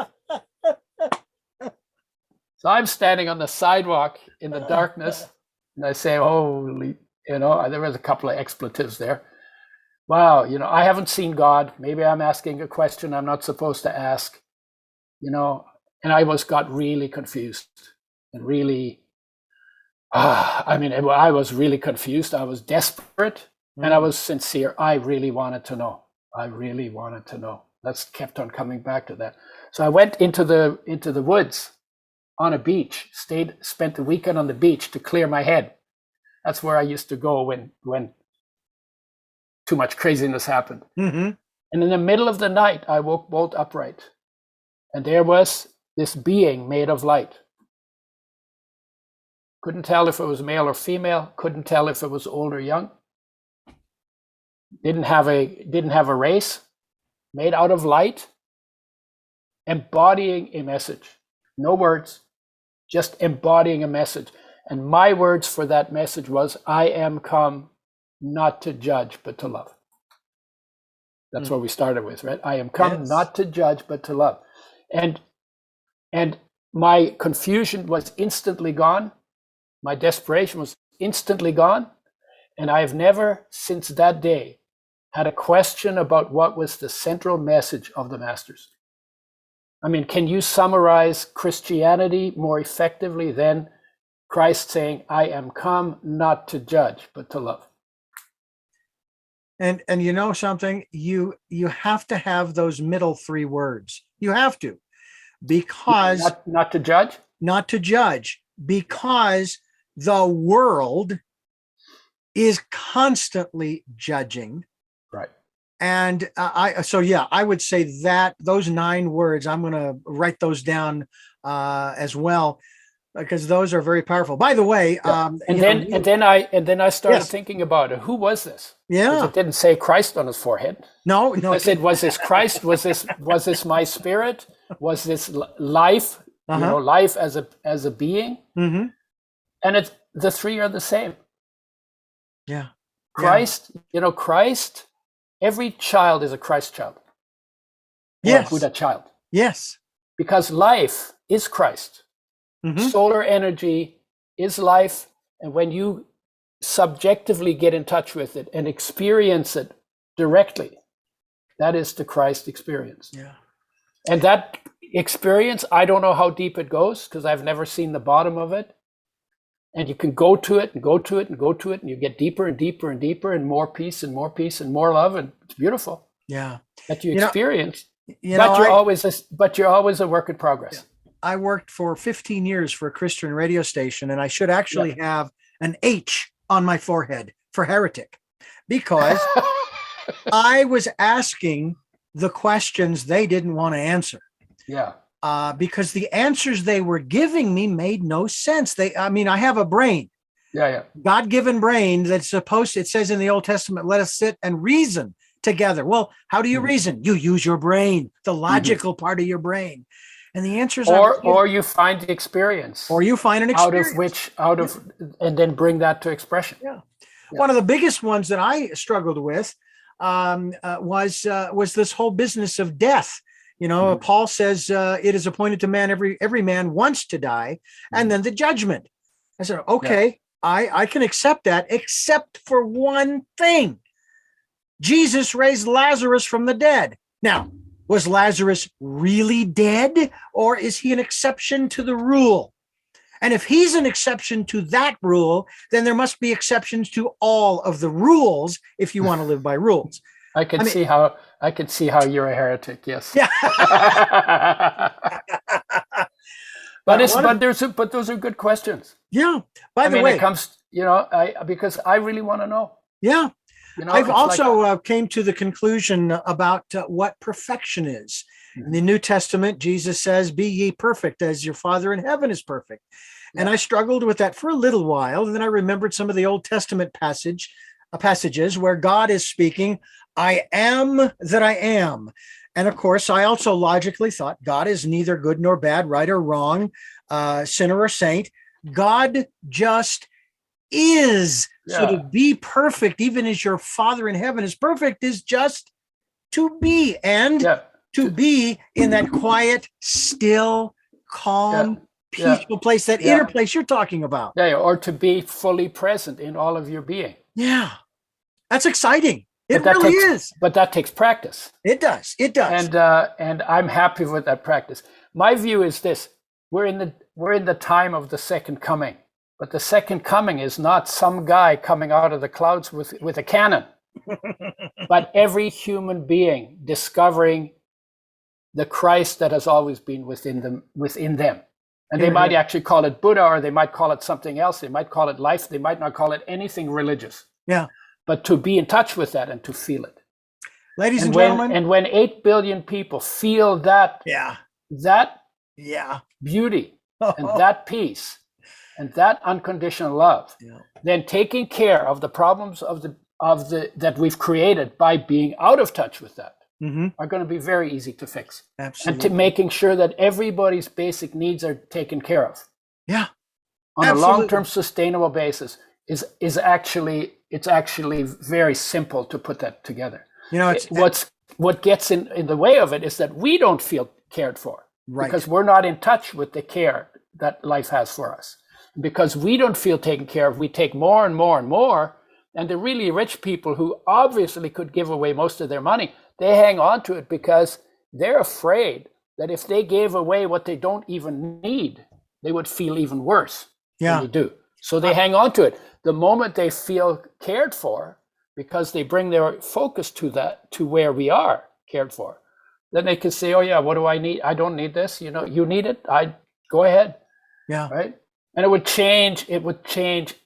So I'm standing on the sidewalk in the darkness and I say, "Holy," there was a couple of expletives there. Wow, I haven't seen God. Maybe I'm asking a question I'm not supposed to ask, and I got really confused and really, I was really confused. I was desperate and I was sincere. I really wanted to know. That's kept on coming back to that. So I went into the woods on a beach, spent the weekend on the beach to clear my head. That's where I used to go when too much craziness happened. Mm-hmm. And in the middle of the night, I woke bolt upright. And there was this being made of light. Couldn't tell if it was male or female. Couldn't tell if it was old or young. Didn't have a race. Made out of light. Embodying a message. No words. Just embodying a message. And my words for that message was, "I am come not to judge, but to love." That's what we started with, right? I am come not to judge, but to love. And my confusion was instantly gone. My desperation was instantly gone. And I have never, since that day, had a question about what was the central message of the Masters. Can you summarize Christianity more effectively than Christ saying, "I am come not to judge, but to love"? And something, you have to have those middle three words. You have to, because not to judge, because the world is constantly judging. Right. And I would say that those 9 words, I'm going to write those down as well, because those are very powerful. By the way, and then I started thinking about it. Who was this? Yeah, it didn't say Christ on his forehead. No. I said, was this Christ? Was this my spirit? Was this life? Life as a being? Mm-hmm. And the three are the same. Yeah. Christ. Christ. Every child is a Christ child. Yes. Or a Buddha child. Yes. Because life is Christ. Mm-hmm. Solar energy is life, and when you subjectively get in touch with it and experience it directly, that is the Christ experience. Yeah. And that experience, I don't know how deep it goes, because I've never seen the bottom of it. And you can go to it and go to it and go to it, and you get deeper and deeper and deeper, and more peace and more peace and more love, and it's beautiful. Yeah. That you experience. But you're always a work in progress. Yeah. I worked for 15 years for a Christian radio station, and I should actually have an H on my forehead for heretic, because I was asking the questions they didn't want to answer. Yeah. Because the answers they were giving me made no sense. I have a brain. Yeah. God-given brain that's it says in the Old Testament, let us sit and reason together. Well, how do you reason? You use your brain, the logical part of your brain. And the answers or you find the experience. Or you find an experience. And then bring that to expression. Yeah. One of the biggest ones that I struggled with was this whole business of death. Paul says it is appointed to man, every man wants to die, and then the judgment. I said, okay, I can accept that, except for one thing. Jesus raised Lazarus from the dead. Now, was Lazarus really dead, or is he an exception to the rule? And if he's an exception to that rule, then there must be exceptions to all of the rules if you want to live by rules. I can see how you're a heretic. Yes. Yeah. but those are good questions. Yeah. By the way, it comes, because I really want to know. Yeah. I've also came to the conclusion about what perfection is. In the New Testament, Jesus says, "Be ye perfect as your Father in heaven is perfect." Yeah. And I struggled with that for a little while. And then I remembered some of the Old Testament passages where God is speaking I am that I am. And of course, I also logically thought God is neither good nor bad, right or wrong, sinner or saint. God just is. So to Yeah. be perfect, even as your Father in heaven is perfect, is just to be, and Yeah. to be in that quiet, still, Yeah. calm, Yeah. peaceful place, that inner Yeah. place you're talking about. Yeah. Or to be fully present in all of your being. Yeah, that's exciting. It But that really takes is. but that takes practice. It does. It does. And I'm happy with that practice. My view is this: we're in the time of the second coming, but the second coming is not some guy coming out of the clouds with a cannon, but every human being discovering the Christ that has always been within them. And they might actually call it Buddha, or they might call it something else. They might call it life. They might not call it anything religious. Yeah. But to be in touch with that and to feel it. Ladies and gentlemen. And when 8 billion people feel that, Yeah. that Yeah. beauty and that peace and that unconditional love, Yeah. then taking care of the problems of the that we've created by being out of touch with that are going to be very easy to fix. Absolutely. And to making sure that everybody's basic needs are taken care of. Yeah. On Absolutely. a long-term sustainable basis is actually very simple to put that together. You know, what gets in the way of it is that we don't feel cared for, right, because we're not in touch with the care that life has for us. Because we don't feel taken care of, we take more and more and more. And the really rich people who obviously could give away most of their money, they hang on to it because they're afraid that if they gave away what they don't even need, they would feel even worse than they do. So they hang on to it. The moment they feel cared for, because they bring their focus to where we are cared for, then they can say, oh yeah, what do I need? I don't need this. You know, you need it. Go ahead. Yeah. Right. And it would change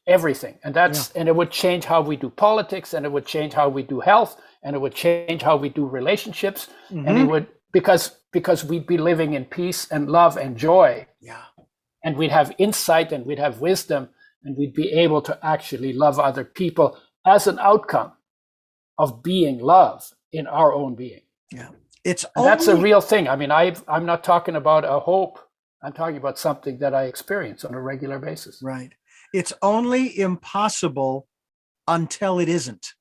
everything. And and it would change how we do politics, and it would change how we do health, and it would change how we do relationships. And it would, because we'd be living in peace and love and joy. Yeah. And we'd have insight and we'd have wisdom, and we'd be able to actually love other people as an outcome of being love in our own being. Yeah. That's a real thing. I mean, I'm not talking about a hope. I'm talking about something that I experience on a regular basis. Right. It's only impossible until it isn't.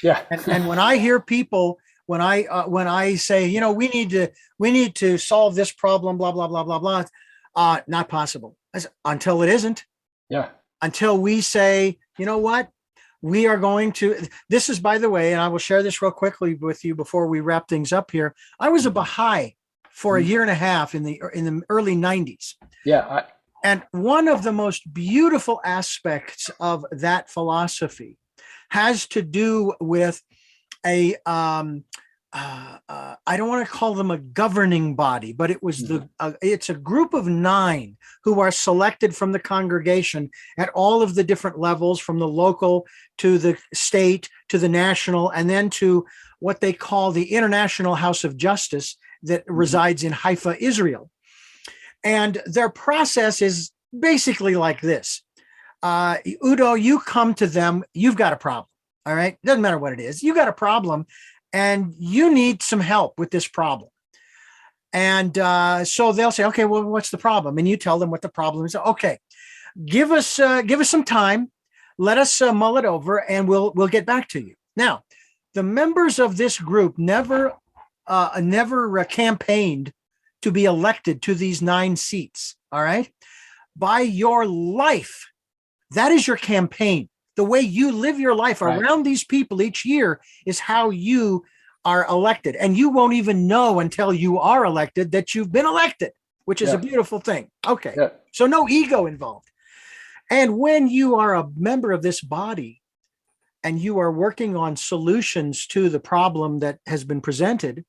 Yeah. And when I hear people, when I say, you know, we need to solve this problem, blah, blah, blah, blah, blah. Not possible. I say, until it isn't. Yeah. Until we say, you know what? We are going to, this is, by the way, and I will share this real quickly with you before we wrap things up here. I was a Baha'i for a year and a half in the early 90s. Yeah. And one of the most beautiful aspects of that philosophy has to do with I don't want to call them a governing body, but it was it's a group of 9 who are selected from the congregation at all of the different levels, from the local to the state to the national, and then to what they call the International House of Justice that resides in Haifa, Israel. And their process is basically like this. Udo, you come to them, you've got a problem. All right. Doesn't matter what it is. You got a problem and you need some help with this problem. And so they'll say, okay, well, what's the problem? And you tell them what the problem is. Okay, give us some time. Let us mull it over, and we'll get back to you. Now, the members of this group never campaigned to be elected to these 9 seats. All right. By your life, that is your campaign. The way you live your life around these people each year is how you are elected. And you won't even know until you are elected that you've been elected, which is a beautiful thing. Okay. Yeah. So no ego involved. And when you are a member of this body and you are working on solutions to the problem that has been presented,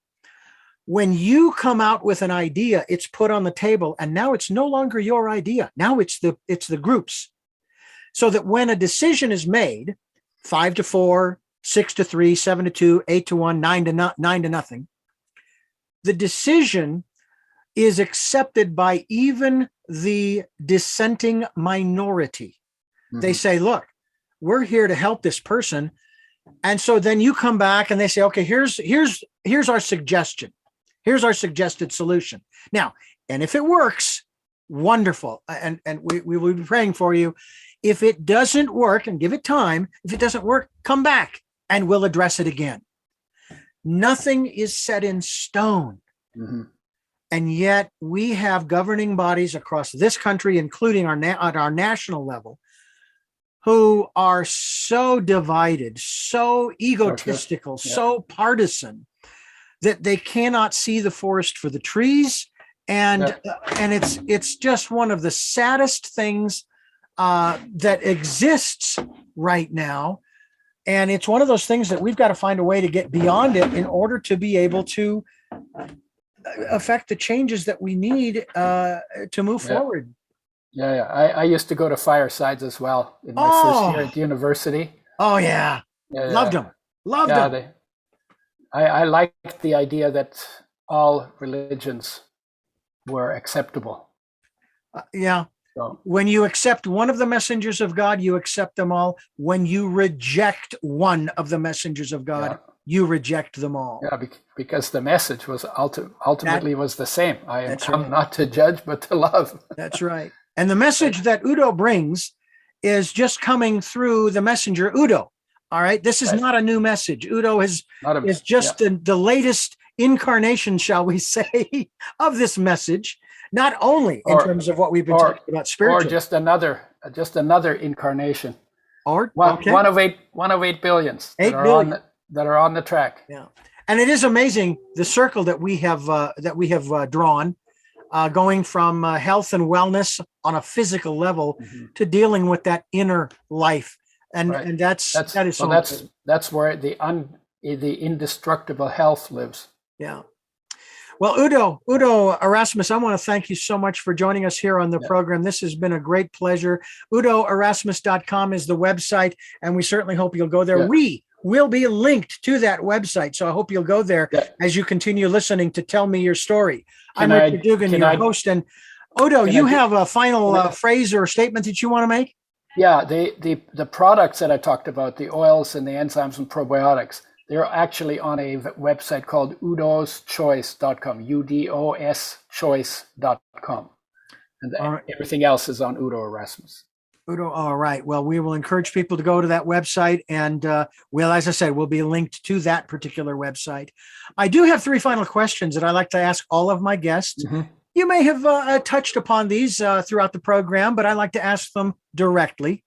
when you come out with an idea, it's put on the table, and now it's no longer your idea. Now it's the group's. So that when a decision is made, 5-4, 6-3, 7-2, 8-1, 9 to nothing, the decision is accepted by even the dissenting minority. They say, look, we're here to help this person. And so then you come back and they say, okay, here's our suggestion. Here's our suggested solution. Now, and if it works, wonderful. And we will be praying for you. If it doesn't work, and give it time, if it doesn't work, come back and we'll address it again. Nothing is set in stone. Mm-hmm. And yet we have governing bodies across this country, including at our national level, who are so divided, so egotistical, so partisan that they cannot see the forest for the trees. And it's just one of the saddest things that exists right now. And it's one of those things that we've got to find a way to get beyond it in order to be able to affect the changes that we need to move forward. Yeah. I used to go to firesides as well in my first year at university. Oh, yeah. Loved them. Loved them. I liked the idea that all religions were acceptable. So, when you accept one of the messengers of God, you accept them all. When you reject one of the messengers of God, you reject them all. Yeah, because the message was ultimately was the same. I am come not to judge, but to love. That's right. And the message that Udo brings is just coming through the messenger, Udo. All right. This is not a new message. Udo is just the latest incarnation, shall we say, of this message, not only in terms of what we've been talking about spiritually. Or just another incarnation. Or one of 8 billions that are on the track. Yeah. And it is amazing the circle that we have drawn, going from health and wellness on a physical level to dealing with that inner life. And that's where the indestructible health lives. Yeah. Well, Udo Erasmus, I want to thank you so much for joining us here on the program. This has been a great pleasure. UdoErasmus.com is the website, and we certainly hope you'll go there. Yeah. We will be linked to that website, so I hope you'll go there as you continue listening to Tell Me Your Story. I'm Richard Dugan, your host, and Udo, you have a final phrase or statement that you want to make? Yeah, the products that I talked about, the oils and the enzymes and probiotics, they're actually on a website called udoschoice.com, udoschoice.com. And everything else is on Udo Erasmus. Udo, all right. Well, we will encourage people to go to that website. And as I said, we'll be linked to that particular website. I do have 3 final questions that I like to ask all of my guests. Mm-hmm. You may have touched upon these throughout the program, but I like to ask them directly.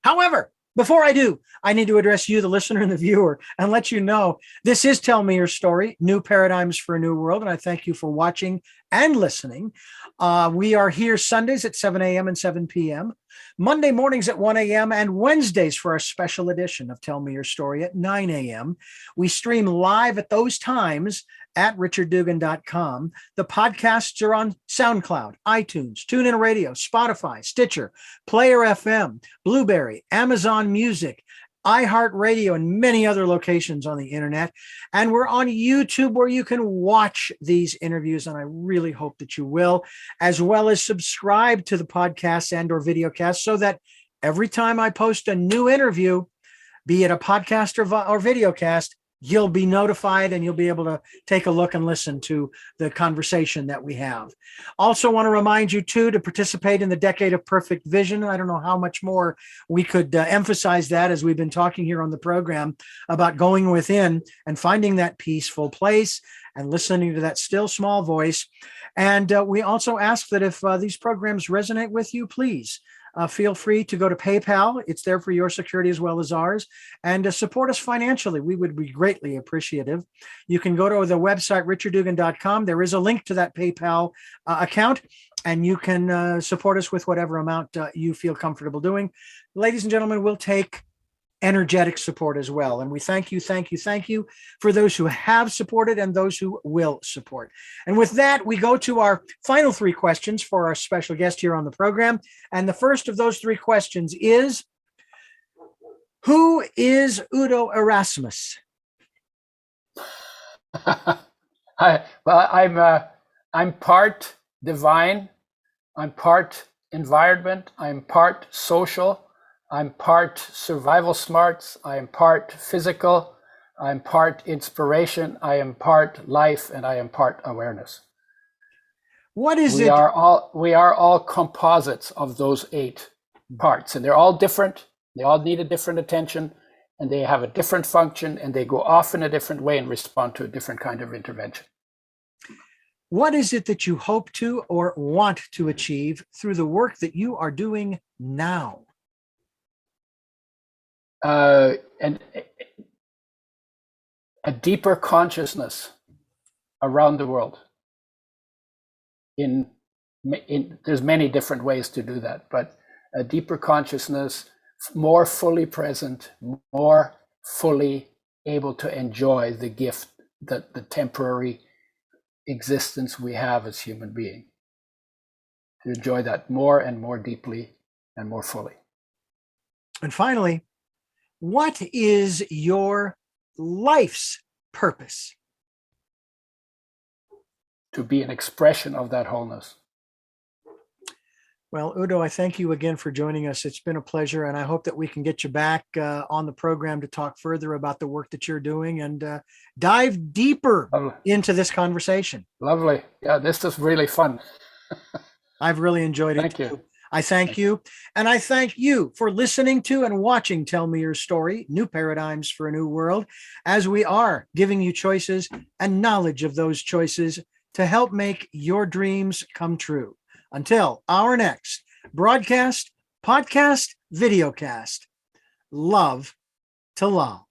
However, before I do, I need to address you, the listener and the viewer, and let you know this is Tell Me Your Story, New Paradigms for a New World, and I thank you for watching and listening. We are here Sundays at 7 a.m. and 7 p.m., Monday mornings at 1 a.m., and Wednesdays for our special edition of Tell Me Your Story at 9 a.m. We stream live at those times at richarddugan.com. The podcasts are on SoundCloud, iTunes, TuneIn Radio, Spotify, Stitcher, Player FM, Blueberry, Amazon Music, iHeartRadio, and many other locations on the internet. And we're on YouTube where you can watch these interviews, and I really hope that you will, as well as subscribe to the podcast and or videocast so that every time I post a new interview, be it a podcast or videocast, you'll be notified and you'll be able to take a look and listen to the conversation that we have. Also want to remind you too, to participate in the Decade of Perfect Vision. I don't know how much more we could emphasize that as we've been talking here on the program about going within and finding that peaceful place and listening to that still small voice. And we also ask that if these programs resonate with you, please feel free to go to PayPal. It's there for your security as well as ours, and support us financially. We would be greatly appreciative. You can go to the website, richarddugan.com. There is a link to that PayPal account, and you can support us with whatever amount you feel comfortable doing. Ladies and gentlemen, we'll take energetic support as well. And we thank you for those who have supported and those who will support. And with that, we go to our final 3 questions for our special guest here on the program. And the first of those 3 questions is, who is Udo Erasmus? I'm part divine, I'm part environment, I'm part social, I'm part survival smarts. I am part physical. I'm part inspiration. I am part life, and I am part awareness. What is We it? are all composites of those 8 parts, and they're all different. They all need a different attention, and they have a different function, and they go off in a different way and respond to a different kind of intervention. What is it that you hope to or want to achieve through the work that you are doing now? And a deeper consciousness around the world. There's many different ways to do that, but a deeper consciousness, more fully present, more fully able to enjoy the gift, that the temporary existence we have as human beings, to enjoy that more and more deeply and more fully. And finally, what is your life's purpose? To be an expression of that wholeness. Well, Udo, I thank you again for joining us. It's been a pleasure, and I hope that we can get you back on the program to talk further about the work that you're doing and dive deeper into this conversation. Lovely. Yeah, this is really fun. I've really enjoyed it. Thank you. I thank you. And I thank you for listening to and watching Tell Me Your Story, New Paradigms for a New World, as we are giving you choices and knowledge of those choices to help make your dreams come true. Until our next broadcast, podcast, videocast, love to love.